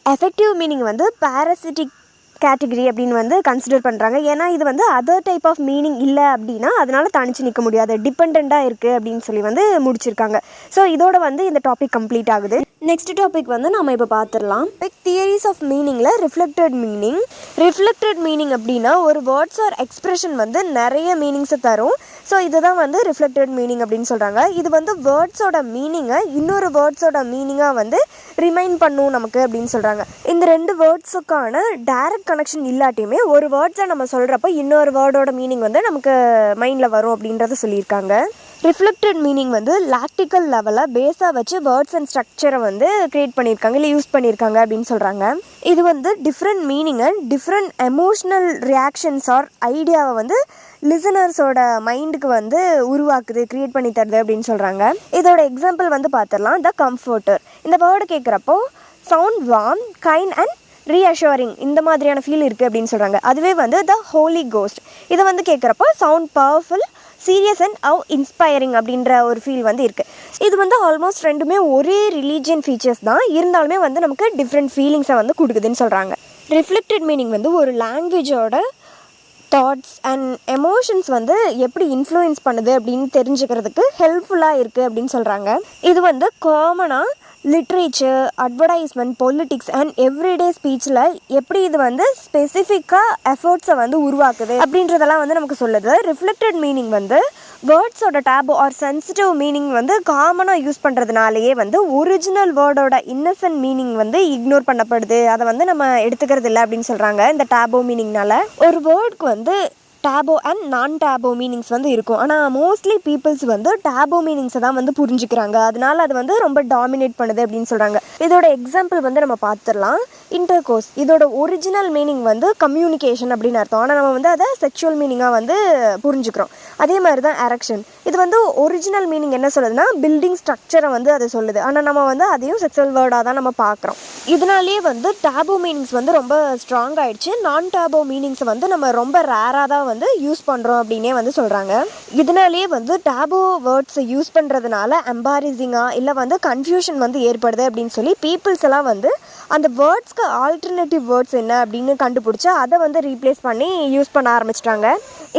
எஃபெக்டிவ் மீனிங் வந்து பேராசிட்டிக் கேட்டகரி அப்படின்னு வந்து கன்சிடர் பண்ணுறாங்க. ஏன்னா இது வந்து அதர் டைப் ஆஃப் மீனிங் இல்லை அப்படின்னா அதனால் தனிச்சு நிற்க முடியாது, டிபெண்ட்டாக இருக்குது அப்படின்னு சொல்லி வந்து முடிச்சிருக்காங்க. ஸோ இதோட வந்து இந்த டாபிக் கம்ப்ளீட் ஆகுது. நெக்ஸ்ட் டாபிக் வந்து நம்ம இப்போ பார்த்துடலாம். தியரிஸ் ஆஃப் மீனிங்கில் ரிஃப்ளெக்டட் மீனிங். ரிஃப்ளெக்டட் மீனிங் அப்படின்னா ஒரு வேர்ட்ஸ் ஆர் எக்ஸ்ப்ரெஷன் வந்து நிறைய மீனிங்ஸை தரும். ஸோ இதுதான் வந்து ரிஃப்ளெக்டட் மீனிங் அப்படின்னு சொல்கிறாங்க. இது வந்து வேர்ட்ஸோட மீனிங்கை இன்னொரு வேர்ட்ஸோட மீனிங்காக வந்து ரிமைண்ட் பண்ணும் நமக்கு அப்படின்னு சொல்கிறாங்க. இந்த ரெண்டு வேர்ட்ஸுக்கான டைரக்ட் கனெக்ஷன் இல்லாட்டியுமே ஒரு வேர்ட்ஸை நம்ம சொல்கிறப்போ இன்னொரு வேர்டோட மீனிங் வந்து நமக்கு மைண்டில் வரும் அப்படின்றத சொல்லியிருக்காங்க. ரிஃப்ளெக்டட் மீனிங் வந்து லாக்டிக்கல் லெவலில் பேஸாக வச்சு வேர்ட்ஸ் அண்ட் ஸ்ட்ரக்சரை வந்து க்ரியேட் பண்ணியிருக்காங்க, இல்லை யூஸ் பண்ணியிருக்காங்க அப்படின்னு சொல்கிறாங்க. இது வந்து different meaning and different emotional reactions or ஐடியாவை வந்து லிசனர்ஸோட மைண்டுக்கு வந்து உருவாக்குது, க்ரியேட் பண்ணி தருது அப்படின்னு சொல்கிறாங்க. இதோட எக்ஸாம்பிள் வந்து பார்த்துடலாம். த கம்ஃபர்ட்டர். இந்த வேர்டு கேட்குறப்போ sound warm, kind and reassuring இந்த மாதிரியான ஃபீல் இருக்குது அப்படின்னு சொல்கிறாங்க. அதுவே வந்து த ஹோலி கோஸ்ட். இதை வந்து கேட்குறப்போ sound powerful, serious and how inspiring அப்படின்ற ஒரு ஃபீல் வந்து இருக்குது. இது வந்து ஆல்மோஸ்ட் ரெண்டுமே ஒரே ரிலீஜியன் ஃபீச்சர்ஸ் தான், இருந்தாலுமே வந்து நமக்கு டிஃப்ரெண்ட் ஃபீலிங்ஸை வந்து கொடுக்குதுன்னு சொல்கிறாங்க. ரிஃப்ளெக்டட் மீனிங் வந்து ஒரு லாங்குவேஜோட தாட்ஸ் அண்ட் எமோஷன்ஸ் வந்து எப்படி இன்ஃப்ளூயன்ஸ் பண்ணுது அப்படின்னு தெரிஞ்சுக்கிறதுக்கு ஹெல்ப்ஃபுல்லாக இருக்குது அப்படின்னு சொல்கிறாங்க. இது வந்து காமனாக literature, advertisement, politics and everyday ஸ்பீச்சில் எப்படி இது வந்து ஸ்பெசிஃபிக்காக எஃபர்ட்ஸை வந்து உருவாக்குது அப்படின்றதெல்லாம் வந்து நமக்கு சொல்லுது. ரிஃப்ளெக்டட் மீனிங் வந்து வேர்ட்ஸோட டேபு ஆர் சென்சிட்டிவ் மீனிங் வந்து காமனாக யூஸ் பண்ணுறதுனாலேயே வந்து ஒரிஜினல் வேர்டோட இன்னசென்ட் மீனிங் வந்து இக்னோர் பண்ணப்படுது, அதை வந்து நம்ம எடுத்துக்கிறது இல்லை அப்படின்னு சொல்கிறாங்க. இந்த டேபோ மீனிங்னால ஒரு வேர்டுக்கு வந்து டேபோ அண்ட் நான் டேபோ மீனிங்ஸ் வந்து இருக்கும். ஆனால் மோஸ்ட்லி பீப்புள்ஸ் வந்து டேபோ மீனிங்ஸை தான் வந்து புரிஞ்சுக்கிறாங்க, அதனால அது வந்து ரொம்ப டாமினேட் பண்ணுது அப்படின்னு சொல்கிறாங்க. இதோட எக்ஸாம்பிள் வந்து நம்ம பார்த்துடலாம். இன்டர்கோர்ஸ். இதோட ஒரிஜினல் மீனிங் வந்து கம்யூனிகேஷன் அப்படின்னு அர்த்தம். ஆனால் நம்ம வந்து அதை செக்ஷுவல் மீனிங்காக வந்து புரிஞ்சுக்கிறோம். அதே மாதிரி தான் எரெக்ஷன். இது வந்து ஒரிஜினல் மீனிங் என்ன சொல்லுதுன்னா பில்டிங் ஸ்ட்ரக்சரை வந்து அது சொல்லுது, ஆனால் நம்ம வந்து அதையும் செக்ஷுவல் வேர்டாக தான் நம்ம பார்க்குறோம். இதனாலேயே வந்து டேபோ மீனிங்ஸ் வந்து ரொம்ப ஸ்ட்ராங் ஆகிடுச்சு. நான் டேபோ மீனிங்ஸை வந்து நம்ம ரொம்ப ரேராக தான் வந்து யூஸ் பண்ணுறோம் அப்படின்னே வந்து சொல்கிறாங்க. இதனாலேயே வந்து டேபோ வேர்ட்ஸை யூஸ் பண்ணுறதுனால எம்பாரசிங்காக இல்லை வந்து கன்ஃபியூஷன் வந்து ஏற்படுது அப்படின்னு சொல்லி பீப்புள்ஸ் எல்லாம் வந்து அந்த வேர்ட்ஸ்க்கு ஆல்டர்னேட்டிவ் வேர்ட்ஸ் என்ன அப்படின்னு கண்டுபிடிச்சி அதை வந்து ரீப்ளேஸ் பண்ணி யூஸ் பண்ண ஆரம்பிச்சிட்டாங்க.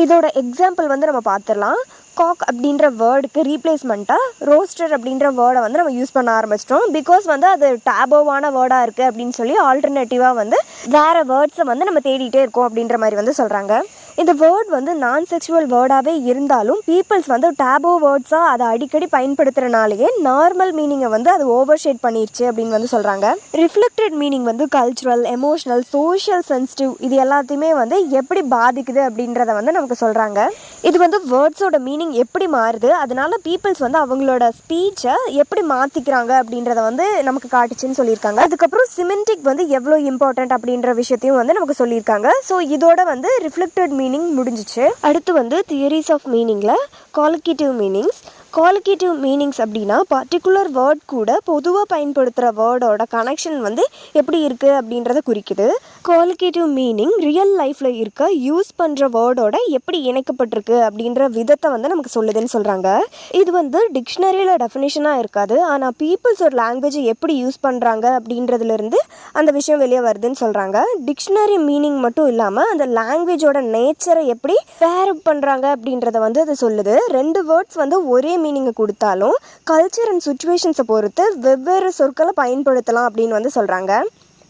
இதோட எக்ஸாம்பிள் வந்து நம்ம பார்த்துடலாம். காக் அப்படின்ற வேர்டுக்கு ரீப்ளேஸ்மெண்ட்டாக ரோஸ்டர் அப்படின்ற வேர்டை வந்து நம்ம யூஸ் பண்ண ஆரம்பிச்சிட்டோம். பிகாஸ் வந்து அது டேபோவான வேர்டாக இருக்குது அப்படின்னு சொல்லி ஆல்டர்னேட்டிவாக வந்து வேறு வேர்ட்ஸை வந்து நம்ம தேடிட்டே இருக்கோம் அப்படின்ற மாதிரி வந்து சொல்கிறாங்க. இந்த வேர்ட் வந்து நான் செக்ஷுவல் வேர்டாகவே இருந்தாலும் பீப்புள்ஸ் வந்து டேபோ வேர்ட்ஸாக அதை அடிக்கடி பயன்படுத்துகிறனாலேயே நார்மல் மீனிங்கை வந்து அது ஓவர் ஷேட் பண்ணிடுச்சு அப்படின்னு வந்து சொல்கிறாங்க. ரிஃப்ளெக்டட் மீனிங் வந்து கல்ச்சுரல், எமோஷனல், சோஷியல் சென்சிட்டிவ் இது எல்லாத்தையுமே வந்து எப்படி பாதிக்குது அப்படின்றத வந்து நமக்கு சொல்கிறாங்க. இது வந்து வேர்ட்ஸோட மீனிங் எப்படி மாறுது, அதனால பீப்புள்ஸ் வந்து அவங்களோட ஸ்பீச்சை எப்படி மாற்றிக்கிறாங்க அப்படின்றத வந்து நமக்கு காட்டுச்சுன்னு சொல்லியிருக்காங்க. அதுக்கப்புறம் சிமெண்டிக் வந்து எவ்வளோ இம்பார்ட்டன்ட் அப்படின்ற விஷயத்தையும் வந்து நமக்கு சொல்லியிருக்காங்க. ஸோ இதோட வந்து ரிஃப்ளெக்டட் மீனிங் முடிஞ்சிச்சு. அடுத்து வந்து தியரிஸ் ஆஃப் மீனிங்கில் காலிகேட்டிவ் மீனிங்ஸ். காலிகேட்டிவ் மீனிங்ஸ் அப்படின்னா பர்டிகுலர் வேர்ட் கூட பொதுவாக பயன்படுத்துகிற வேர்டோட கனெக்ஷன் வந்து எப்படி இருக்குது அப்படின்றத குறிக்குது. காலிகேட்டிவ் மீனிங் ரியல் லைஃப்பில் இருக்க யூஸ் பண்ணுற வேர்டோட எப்படி இணைக்கப்பட்டிருக்கு அப்படின்ற விதத்தை வந்து நமக்கு சொல்லுதுன்னு சொல்கிறாங்க. இது வந்து டிக்ஷனரியில் டெஃபினேஷனாக இருக்காது, ஆனால் பீப்புள்ஸோட லாங்குவேஜை எப்படி யூஸ் பண்ணுறாங்க அப்படின்றதுலேருந்து அந்த விஷயம் வெளியே வருதுன்னு சொல்கிறாங்க. டிக்ஷனரி மீனிங் மட்டும் இல்லாமல் அந்த லாங்குவேஜோட நேச்சரை எப்படி பேர் அப் பண்ணுறாங்க அப்படின்றத வந்து அது சொல்லுது. 2 வேர்ட்ஸ் வந்து ஒரே மீனிங்கை கொடுத்தாலும் கல்ச்சர் அண்ட் சுச்சுவேஷன்ஸை பொறுத்து வெவ்வேறு சொற்களை பயன்படுத்தலாம் அப்படின்னு வந்து சொல்கிறாங்க.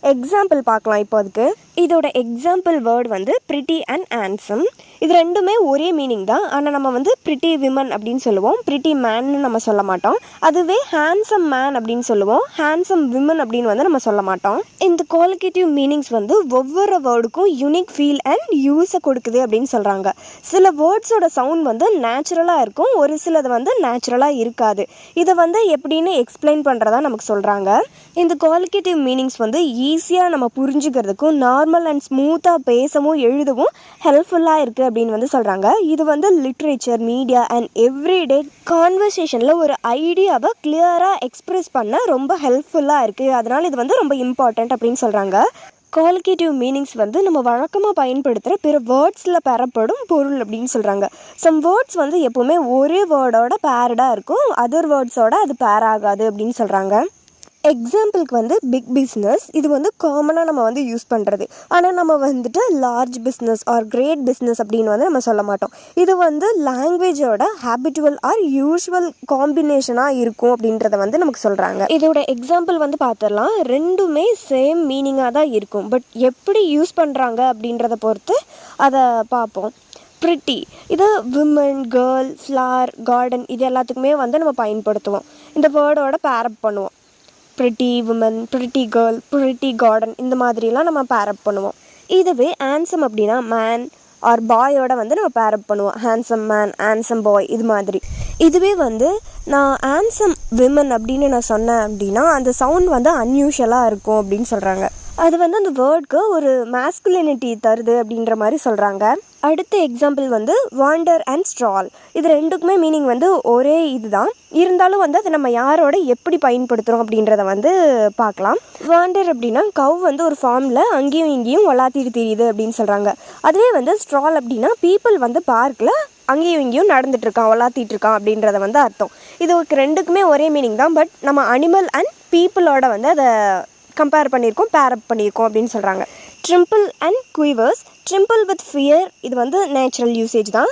எக்ஸாம்பிள் பார்க்கலாம். இப்போ அதுக்கு இதோட எக்ஸாம்பிள் வேர்ட் வந்து பிரிட்டி அண்ட் ஹேண்ட்ஸம். இது ரெண்டுமே ஒரே மீனிங் தான், ஆனால் நம்ம வந்து பிரிட்டி விமன் அப்படின்னு சொல்லுவோம், பிரிட்டி மேன்னு நம்ம சொல்ல மாட்டோம். அதுவே ஹேண்ட்ஸம் மேன் அப்படின்னு சொல்லுவோம், ஹேண்ட்ஸம் விமன் அப்படின்னு வந்து நம்ம சொல்ல மாட்டோம். இந்த குவாலிகேட்டிவ் மீனிங்ஸ் வந்து ஒவ்வொரு வேர்டுக்கும் யூனிக் ஃபீல் அண்ட் யூஸை கொடுக்குது அப்படின்னு சொல்கிறாங்க. சில வேர்ட்ஸோட சவுண்ட் வந்து நேச்சுரலாக இருக்கும், ஒரு சிலது வந்து நேச்சுரலாக இருக்காது. இதை வந்து எப்படின்னு எக்ஸ்பிளைன் பண்ணுறதா நமக்கு சொல்கிறாங்க. இந்த குவாலிகேட்டிவ் மீனிங்ஸ் வந்து ஈஸியாக நம்ம புரிஞ்சுக்கிறதுக்கும் நார்மல் அண்ட் ஸ்மூத்தாக பேசவும் எழுதவும் ஹெல்ப்ஃபுல்லாக இருக்குது அப்படின்னு வந்து சொல்கிறாங்க. இது வந்து லிட்ரேச்சர், மீடியா அண்ட் எவ்ரிடே கான்வர்சேஷனில் ஒரு ஐடியாவை கிளியராக எக்ஸ்ப்ரெஸ் பண்ண ரொம்ப ஹெல்ப்ஃபுல்லாக இருக்குது. அதனால் இது வந்து ரொம்ப இம்பார்ட்டண்ட் அப்படின்னு சொல்கிறாங்க. காலிகேட்டிவ் மீனிங்ஸ் வந்து நம்ம வழக்கமாக பயன்படுத்துகிற பிற வேர்ட்ஸில் பெறப்படும் பொருள் அப்படின்னு சொல்கிறாங்க. சம் வேர்ட்ஸ் வந்து எப்போவுமே ஒரே வேர்டோட பேரடாக இருக்கும், அதர் வேர்ட்ஸோட அது பேர் ஆகாது அப்படின்னு சொல்கிறாங்க. எக்ஸாம்பிளுக்கு வந்து பிக் பிஸ்னஸ், இது வந்து காமனாக நம்ம வந்து யூஸ் பண்ணுறது. ஆனால் நம்ம வந்துட்டு large business or great business அப்படின்னு வந்து நம்ம சொல்ல மாட்டோம். இது வந்து லாங்குவேஜோட ஹேபிச்சுவல் ஆர் யூஷுவல் காம்பினேஷனாக இருக்கும் அப்படின்றத வந்து நமக்கு சொல்கிறாங்க. இதோட எக்ஸாம்பிள் வந்து பார்த்துடலாம். ரெண்டுமே சேம் மீனிங்காக தான் இருக்கும், பட் எப்படி யூஸ் பண்ணுறாங்க அப்படின்றத பொறுத்து அதை பார்ப்போம். ப்ரிட்டி, இது விமன், கேர்ள், ஃப்ளார், கார்டன் இது எல்லாத்துக்குமே வந்து நம்ம பயன்படுத்துவோம். இந்த வேர்டோட பேரப் பண்ணுவோம். Pretty women, pretty girl, pretty garden இந்த மாதிரிலாம் நம்ம பேரப் பண்ணுவோம். இதுவே ஹேண்ட்ஸம் அப்படின்னா மேன் ஆர் பாயோட வந்து நம்ம பேரப் பண்ணுவோம். ஹேண்ட்ஸம் மேன், ஹேண்ட்ஸம் பாய் இது மாதிரி. இதுவே வந்து நான் ஹேண்ட்ஸம் விமன் அப்படின்னு நான் சொன்னேன் அப்படின்னா அந்த சவுண்ட் வந்து அன்யூஷுவலாக இருக்கும் அப்படின்னு சொல்கிறாங்க. அது வந்து அந்த வேர்டுக்கு ஒரு மேஸ்குலினிட்டி தருது அப்படின்ற மாதிரி சொல்கிறாங்க. அடுத்த எக்ஸாம்பிள் வந்து வாண்டர் அண்ட் ஸ்ட்ரால். இது ரெண்டுக்குமே மீனிங் வந்து ஒரே இதுதான், இருந்தாலும் வந்து அதை நம்ம யாரோட எப்படி பயன்படுத்துகிறோம் அப்படின்றத வந்து பார்க்கலாம். வாண்டர் அப்படின்னா கவ் வந்து ஒரு ஃபார்மில் அங்கேயும் இங்கேயும் வளாத்திட்டு தெரியுது அப்படின்னு சொல்கிறாங்க. அதுவே வந்து ஸ்ட்ரால் அப்படின்னா பீப்புள் வந்து பார்க்கில் அங்கேயும் இங்கேயும் நடந்துட்டுருக்கான், வளாத்திட்டு இருக்கான் அப்படின்றத வந்து அர்த்தம். இது ரெண்டுக்குமே ஒரே மீனிங் தான், பட் நம்ம அனிமல் அண்ட் பீப்புளோட வந்து அதை கம்பேர் பண்ணியிருக்கோம், பேரப் பண்ணியிருக்கோம் அப்படின்னு சொல்கிறாங்க. ட்ரிம்பிள் அண்ட் குயிவர்ஸ். ட்ரிம்பிள் வித் ஃபியர் இது வந்து நேச்சுரல் யூசேஜ் தான்.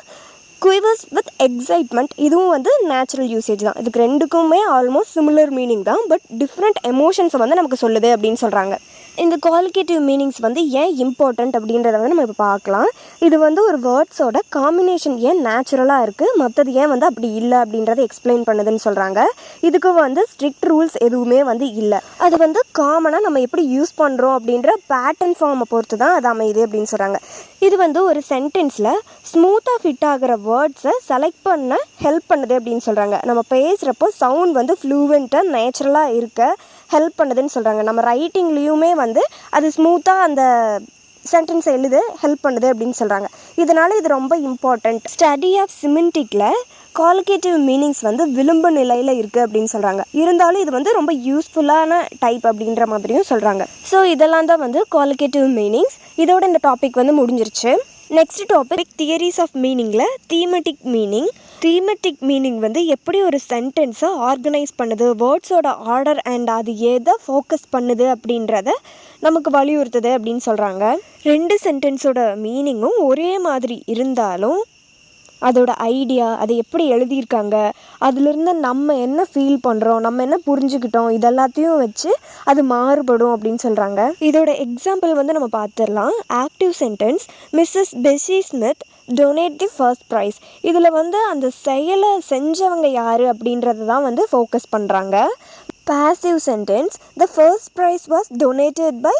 குயிவர்ஸ் வித் எக்ஸைட்மெண்ட் இதுவும் வந்து நேச்சுரல் யூசேஜ் தான். இதுக்கு ரெண்டுக்குமே ஆல்மோஸ்ட் சிமிலர் மீனிங் தான், பட் டிஃப்ரெண்ட் எமோஷன்ஸை வந்து நமக்கு சொல்லுது அப்படின்னு சொல்கிறாங்க. இந்த குவாலிகேட்டிவ் மீனிங்ஸ் வந்து ஏன் இம்பார்ட்டண்ட் அப்படின்றத வந்து நம்ம இப்போ பார்க்கலாம். இது வந்து ஒரு வேர்ட்ஸோட காம்பினேஷன் ஏன் நேச்சுரலாக இருக்குது, மற்றது ஏன் வந்து அப்படி இல்லை அப்படின்றத எக்ஸ்பிளைன் பண்ணுதுன்னு சொல்கிறாங்க. இதுக்கு வந்து ஸ்ட்ரிக்ட் ரூல்ஸ் எதுவுமே வந்து இல்லை, அது வந்து காமனாக நம்ம எப்படி யூஸ் பண்ணுறோம் அப்படின்ற பேட்டர்ன் ஃபார்மை பொறுத்து தான் அது அமையுது அப்படின்னு சொல்கிறாங்க. இது வந்து ஒரு சென்டென்ஸில் ஸ்மூத்தாக ஃபிட் ஆகிற வேர்ட்ஸை செலக்ட் பண்ண ஹெல்ப் பண்ணுது அப்படின்னு சொல்கிறாங்க. நம்ம பேசுகிறப்போ சவுண்ட் வந்து ஃப்ளூவெண்ட்டாக நேச்சுரலாக இருக்க ஹெல்ப் பண்ணுதுன்னு சொல்கிறாங்க. நம்ம ரைட்டிங்லேயுமே வந்து அது ஸ்மூத்தாக அந்த சென்டென்ஸை எழுத ஹெல்ப் பண்ணுது அப்படின்னு சொல்கிறாங்க. இதனால் இது ரொம்ப இம்பார்ட்டண்ட். ஸ்டடி ஆஃப் சிமெண்டிக்கில் காலிகேட்டிவ் மீனிங்ஸ் வந்து விளிம்பு நிலையில் இருக்குது அப்படின்னு சொல்கிறாங்க. இருந்தாலும் இது வந்து ரொம்ப யூஸ்ஃபுல்லான டைப் அப்படின்ற மாதிரியும் சொல்கிறாங்க. ஸோ இதெல்லாம் தான் வந்து காலிகேட்டிவ் மீனிங்ஸ். இதோட இந்த டாபிக் வந்து முடிஞ்சிருச்சு. நெக்ஸ்ட் டாபிக் தியரிஸ் ஆஃப் மீனிங்கில் தீமெட்டிக் மீனிங். தீமெட்டிக் மீனிங் வந்து எப்படி ஒரு சென்டென்ஸை ஆர்கனைஸ் பண்ணுது, வேர்ட்ஸோட ஆர்டர் அண்ட் அது எதை ஃபோக்கஸ் பண்ணுது அப்படின்றத நமக்கு வலியுறுத்துது அப்படின்னு சொல்கிறாங்க. 2 சென்டென்ஸோட மீனிங்கும் ஒரே மாதிரி இருந்தாலும் அதோட ஐடியா, அதை எப்படி எழுதியிருக்காங்க, அதிலிருந்து நம்ம என்ன ஃபீல் பண்ணுறோம், நம்ம என்ன புரிஞ்சுக்கிட்டோம், இதெல்லாத்தையும் வச்சு அது மாறுபடும் அப்படின்னு சொல்கிறாங்க. இதோட எக்ஸாம்பிள் வந்து நம்ம பார்த்துடலாம். Active sentence, Mrs Bessie Smith donate the first prize. இதில் வந்து அந்த செயலை செஞ்சவங்க யார் அப்படின்றது தான் வந்து ஃபோக்கஸ் பண்ணுறாங்க. Passive sentence, the first prize was donated by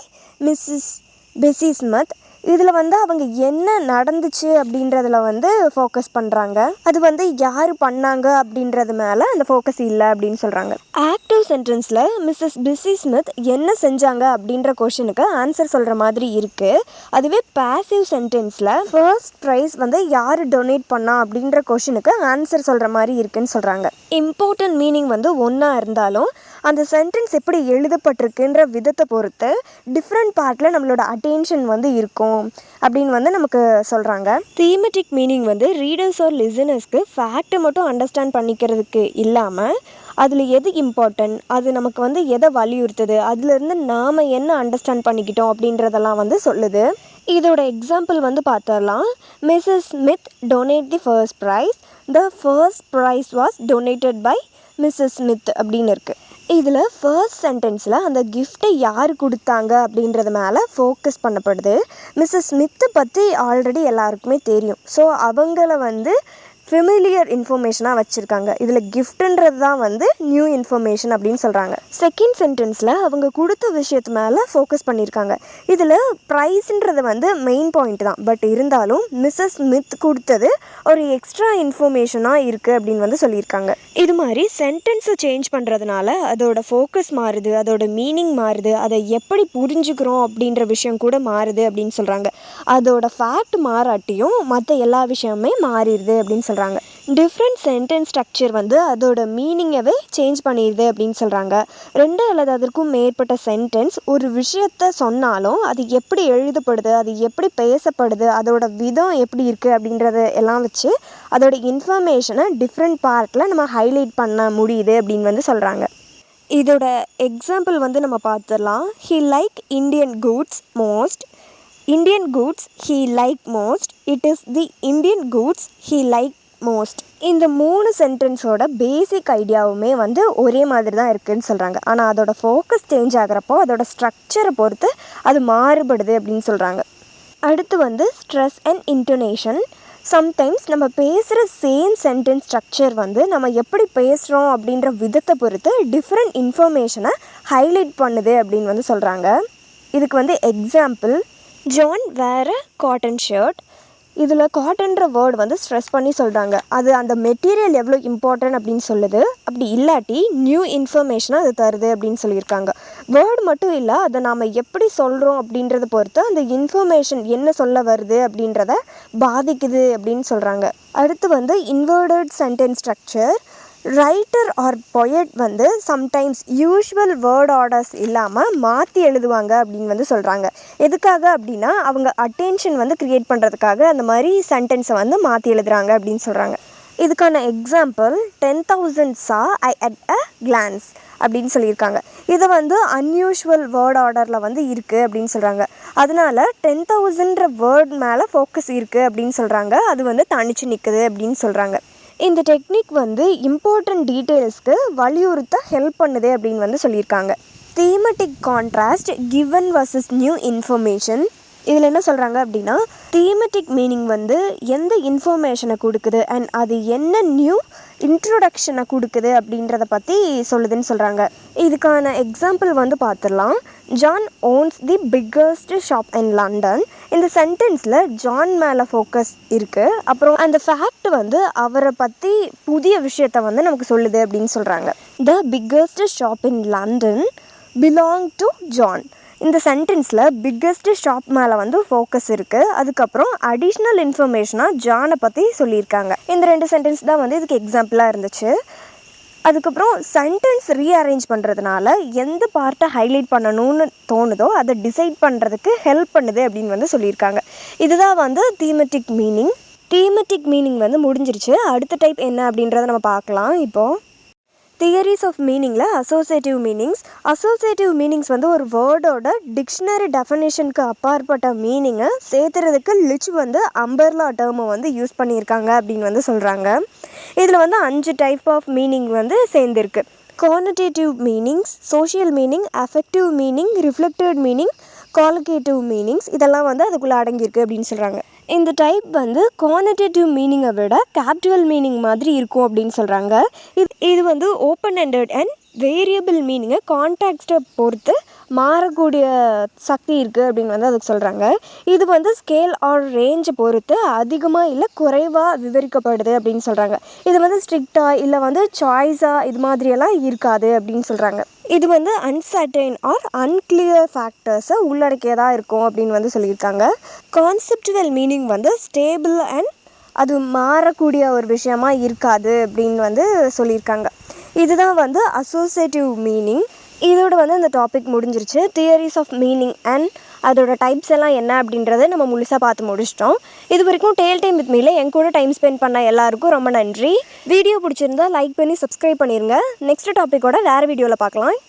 Mrs Bessie Smith. இதில் வந்து அவங்க என்ன நடந்துச்சு அப்படின்றதுல வந்து ஃபோக்கஸ் பண்ணுறாங்க. அது வந்து யார் பண்ணாங்க அப்படின்றது மேலே அந்த ஃபோக்கஸ் இல்லை அப்படின்னு சொல்கிறாங்க. ஆக்டிவ் சென்டென்ஸில் மிஸ்ஸஸ் பெஸ்ஸி ஸ்மித் என்ன செஞ்சாங்க அப்படின்ற கொஷனுக்கு ஆன்சர் சொல்கிற மாதிரி இருக்குது. அதுவே பாசிவ் சென்டென்ஸில் ஃபர்ஸ்ட் ப்ரைஸ் வந்து யார் டொனேட் பண்ணா அப்படின்ற கொஷனுக்கு ஆன்சர் சொல்கிற மாதிரி இருக்குன்னு சொல்கிறாங்க. இம்பார்ட்டன்ட் மீனிங் வந்து ஒன்றா இருந்தாலும் அந்த சென்டென்ஸ் எப்படி எழுதப்பட்டிருக்குன்ற விதத்தை பொறுத்து டிஃப்ரெண்ட் பார்ட்டில் நம்மளோட அட்டென்ஷன் வந்து இருக்கும் அப்படின்னு வந்து நமக்கு சொல்கிறாங்க. தீமெட்டிக் மீனிங் வந்து ரீடர்ஸ் ஆர் லிசனர்ஸ்க்கு ஃபேக்டை மட்டும் அண்டர்ஸ்டாண்ட் பண்ணிக்கிறதுக்கு இல்லாமல் அதில் எது இம்பார்ட்டன்ட், அது நமக்கு வந்து எதை வலியுறுத்துது, அதுலேருந்து நாம் என்ன அண்டர்ஸ்டாண்ட் பண்ணிக்கிட்டோம் அப்படின்றதெல்லாம் வந்து சொல்லுது. இதோட எக்ஸாம்பிள் வந்து பார்த்துடலாம். Mrs Smith donate the first prize, the first prize was donated by Mrs Smith அப்படின்னு இருக்குது. இதில் ஃபர்ஸ்ட் சென்டென்ஸில் அந்த கிஃப்ட்டை யார் கொடுத்தாங்க அப்படின்றது மேலே ஃபோக்கஸ் பண்ணப்படுது. மிஸ்ஸஸ் ஸ்மித்தை பற்றி ஆல்ரெடி எல்லாருக்குமே தெரியும். ஸோ அவங்கள வந்து ஃபெமிலியர் இன்ஃபர்மேஷனாக வச்சுருக்காங்க. இதில் கிஃப்ட்டுன்றது தான் வந்து நியூ இன்ஃபர்மேஷன் அப்படின்னு சொல்கிறாங்க. செகண்ட் சென்டென்ஸில் அவங்க கொடுத்த விஷயத்து மேலே ஃபோக்கஸ் பண்ணியிருக்காங்க. இதில் ப்ரைஸுன்றது வந்து மெயின் பாயிண்ட் தான். பட் இருந்தாலும் மிஸ்ஸஸ் ஸ்மித் கொடுத்தது ஒரு எக்ஸ்ட்ரா இன்ஃபர்மேஷனாக இருக்குது அப்படின்னு வந்து சொல்லியிருக்காங்க. இது மாதிரி சென்டென்ஸை சேஞ்ச் பண்ணுறதுனால அதோட ஃபோக்கஸ் மாறுது, அதோட மீனிங் மாறுது, அதை எப்படி புரிஞ்சுக்கிறோம் அப்படின்ற விஷயம் கூட மாறுது அப்படின்னு சொல்கிறாங்க. அதோட ஃபேக்ட் மாறாட்டியும் மற்ற எல்லா விஷயமுமே மாறிடுது அப்படின்னு சொல்கிறாங்க. டிஃப்ரெண்ட் சென்டென்ஸ் ஸ்ட்ரக்சர் வந்து அதோட மீனிங்கவே சேஞ்ச் பண்ணிடுது அப்படின்னு சொல்கிறாங்க. 2 அல்லது அதற்கும் மேற்பட்ட சென்டென்ஸ் ஒரு விஷயத்தை சொன்னாலும் அது எப்படி எழுதப்படுது, அது எப்படி பேசப்படுது, அதோட விதம் எப்படி இருக்குது அப்படின்றத எல்லாம் வச்சு அதோட இன்ஃபர்மேஷனை டிஃப்ரெண்ட் பார்ட்டில் நம்ம ஹைலைட் பண்ண முடியுது அப்படின்னு வந்து சொல்கிறாங்க. இதோட எக்ஸாம்பிள் வந்து நம்ம பார்த்துடலாம். He like Indian goods most, Indian goods he like most, it is the Indian goods he like most. இந்த 3 சென்டென்ஸோட பேசிக் ஐடியாவுமே வந்து ஒரே மாதிரி தான் இருக்குதுன்னு சொல்கிறாங்க. ஆனால் அதோட ஃபோக்கஸ் சேஞ்ச் ஆகிறப்போ அதோட ஸ்ட்ரக்சரை பொறுத்து அது மாறுபடுது அப்படின்னு சொல்கிறாங்க. அடுத்து வந்து ஸ்ட்ரெஸ் அண்ட் இன்டோனேஷன். சம்டைம்ஸ் நம்ம பேசுகிற சேம் சென்டென்ஸ் ஸ்ட்ரக்சர் வந்து நம்ம எப்படி பேசுகிறோம் அப்படின்ற விதத்தை பொறுத்து டிஃப்ரெண்ட் இன்ஃபர்மேஷனை ஹைலைட் பண்ணுது அப்படின்னு வந்து சொல்கிறாங்க. இதுக்கு வந்து எக்ஸாம்பிள், ஜான் வேர் அ காட்டன் ஷர்ட். இதில் காட்டன்ற வேர்டு வந்து ஸ்ட்ரெஸ் பண்ணி சொல்கிறாங்க. அது அந்த மெட்டீரியல் எவ்வளோ இம்பார்ட்டன்ட் அப்படின்னு சொல்லுது. அப்படி இல்லாட்டி நியூ இன்ஃபர்மேஷனை அது தருது அப்படின்னு சொல்லியிருக்காங்க. வேர்டு மட்டும் இல்லை, அதை நாம் எப்படி சொல்கிறோம் அப்படின்றத பொறுத்து அந்த இன்ஃபர்மேஷன் என்ன சொல்ல வருது அப்படின்றத பாதிக்குது அப்படின்னு சொல்கிறாங்க. அடுத்து வந்து inverted sentence structure. Writer or poet வந்து சம்டைம்ஸ் யூஷுவல் வேர்ட் ஆர்டர்ஸ் இல்லாமல் மாற்றி எழுதுவாங்க அப்படின்னு வந்து சொல்கிறாங்க. எதுக்காக அப்படின்னா அவங்க அட்டென்ஷன் வந்து க்ரியேட் பண்ணுறதுக்காக அந்த மாதிரி சென்டென்ஸை வந்து மாற்றி எழுதுகிறாங்க அப்படின்னு சொல்கிறாங்க. இதுக்கான example, 10,000 saw I at a glance அப்படின்னு சொல்லியிருக்காங்க. இதை வந்து அன்யூஷுவல் வேர்ட் ஆர்டரில் வந்து இருக்குது அப்படின்னு சொல்கிறாங்க. அதனால 10,000ன்ற வேர்ட் மேலே ஃபோக்கஸ் இருக்குது அப்படின்னு சொல்கிறாங்க. அது வந்து தனிச்சு நிற்குது அப்படின்னு சொல்கிறாங்க. இந்த டெக்னிக் வந்து இம்பார்ட்டன்ட் டீட்டெயில்ஸ்க்கு வலியுறுத்த ஹெல்ப் பண்ணுது அப்படின்னு வந்து சொல்லியிருக்காங்க. தீமெட்டிக் contrast, given versus new information. இதில் என்ன சொல்கிறாங்க அப்படின்னா, தீமெட்டிக் மீனிங் வந்து எந்த இன்ஃபர்மேஷனை கொடுக்குது அண்ட் அது என்ன நியூ இன்ட்ரோடக்ஷனை கொடுக்குது அப்படின்றத பற்றி சொல்லுதுன்னு சொல்கிறாங்க. இதுக்கான எக்ஸாம்பிள் வந்து பார்த்துடலாம். John ones the biggest shop in London. இந்த சென்டென்ஸில் ஜான் மேலே ஃபோக்கஸ் இருக்குது. அப்புறம் அந்த ஃபேக்ட் வந்து அவரை பற்றி புதிய விஷயத்தை வந்து நமக்கு சொல்லுது அப்படின்னு சொல்கிறாங்க. The biggest shop in London belong to John. இந்த சென்டென்ஸில் பிக்கஸ்ட் ஷாப் மேலே வந்து ஃபோக்கஸ் இருக்குது. அதுக்கப்புறம் அடிஷ்னல் இன்ஃபர்மேஷனாக ஜானை பற்றி சொல்லியிருக்காங்க. இந்த 2 சென்டென்ஸ் தான் வந்து இதுக்கு எக்ஸாம்பிளாக இருந்துச்சு. அதுக்கப்புறம் சென்டென்ஸ் ரீஅரேஞ்ச் பண்ணுறதுனால எந்த பார்ட்டை ஹைலைட் பண்ணணும்னு தோணுதோ அதை டிசைட் பண்ணுறதுக்கு ஹெல்ப் பண்ணுது அப்படின்னு வந்து சொல்லியிருக்காங்க. இதுதான் வந்து தீமெட்டிக் மீனிங். தீமெட்டிக் மீனிங் வந்து முடிஞ்சிருச்சு. அடுத்த டைப் என்ன அப்படின்றத நம்ம பார்க்கலாம். இப்போது தியரிஸ் ஆஃப் மீனிங்கில் அசோசியேட்டிவ் மீனிங்ஸ் வந்து ஒரு வேர்டோட டிக்ஷனரி டெஃபினேஷனுக்கு அப்பாற்பட்ட மீனிங்கை சேர்த்துறதுக்கு லிச் வந்து அம்பர்லா டேர்மை வந்து யூஸ் பண்ணியிருக்காங்க அப்படின்னு வந்து சொல்கிறாங்க. இதில் வந்து 5 டைப் ஆஃப் மீனிங் வந்து சேர்ந்துருக்கு. Quantitative meanings, social meaning, affective meaning, reflected meaning, collocative meanings இதெல்லாம் வந்து அதுக்குள்ளே அடங்கியிருக்கு அப்படின்னு சொல்கிறாங்க. இந்த டைப் வந்து குவான்டிடேட்டிவ் மீனிங்கை விட கேப்டுவல் மீனிங் மாதிரி இருக்கும் அப்படின்னு சொல்கிறாங்க. இது வந்து ஓப்பன் எண்டட் அண்ட் வேரியபிள் மீனிங்கை கான்டெக்ஸ்ட்டை பொறுத்து மாறக்கூடிய சக்தி இருக்குது அப்படின்னு வந்து அதுக்கு சொல்கிறாங்க. இது வந்து ஸ்கேல் ஆர் ரேஞ்சை பொறுத்து அதிகமாக இல்லை குறைவாக விவரிக்கப்படுது அப்படின்னு சொல்கிறாங்க. இது வந்து ஸ்ட்ரிக்டாக இல்லை வந்து சாய்ஸாக இது மாதிரியெல்லாம் இருக்காது அப்படின்னு சொல்கிறாங்க. இது வந்து அன்சர்டைன் ஆர் அன்கிளியர் ஃபேக்டர்ஸை உள்ளடக்கியதாக இருக்கும் அப்படின்னு வந்து சொல்லியிருக்காங்க. கான்செப்டுவல் மீனிங் வந்து ஸ்டேபிள் அண்ட் அது மாறக்கூடிய ஒரு விஷயமா இருக்காது அப்படின்னு வந்து சொல்லியிருக்காங்க. இதுதான் வந்து அசோசியேட்டிவ் மீனிங். இதோட வந்து அந்த டாபிக் முடிஞ்சிருச்சு. தியரிஸ் ஆஃப் மீனிங் அண்ட் அதோட டைப்ஸ் எல்லாம் என்ன அப்படின்றத நம்ம முழுசாக பார்த்து முடிச்சிட்டோம். இது வரைக்கும் டேல் டைம் வித் மீல என் கூட டைம் ஸ்பெண்ட் பண்ண எல்லாருக்கும் ரொம்ப நன்றி. வீடியோ பிடிச்சிருந்தா லைக் பண்ணி சப்ஸ்கிரைப் பண்ணிடுங்க. நெக்ஸ்ட் டாப்பிக்கோட வேறு வீடியோவில் பார்க்கலாம்.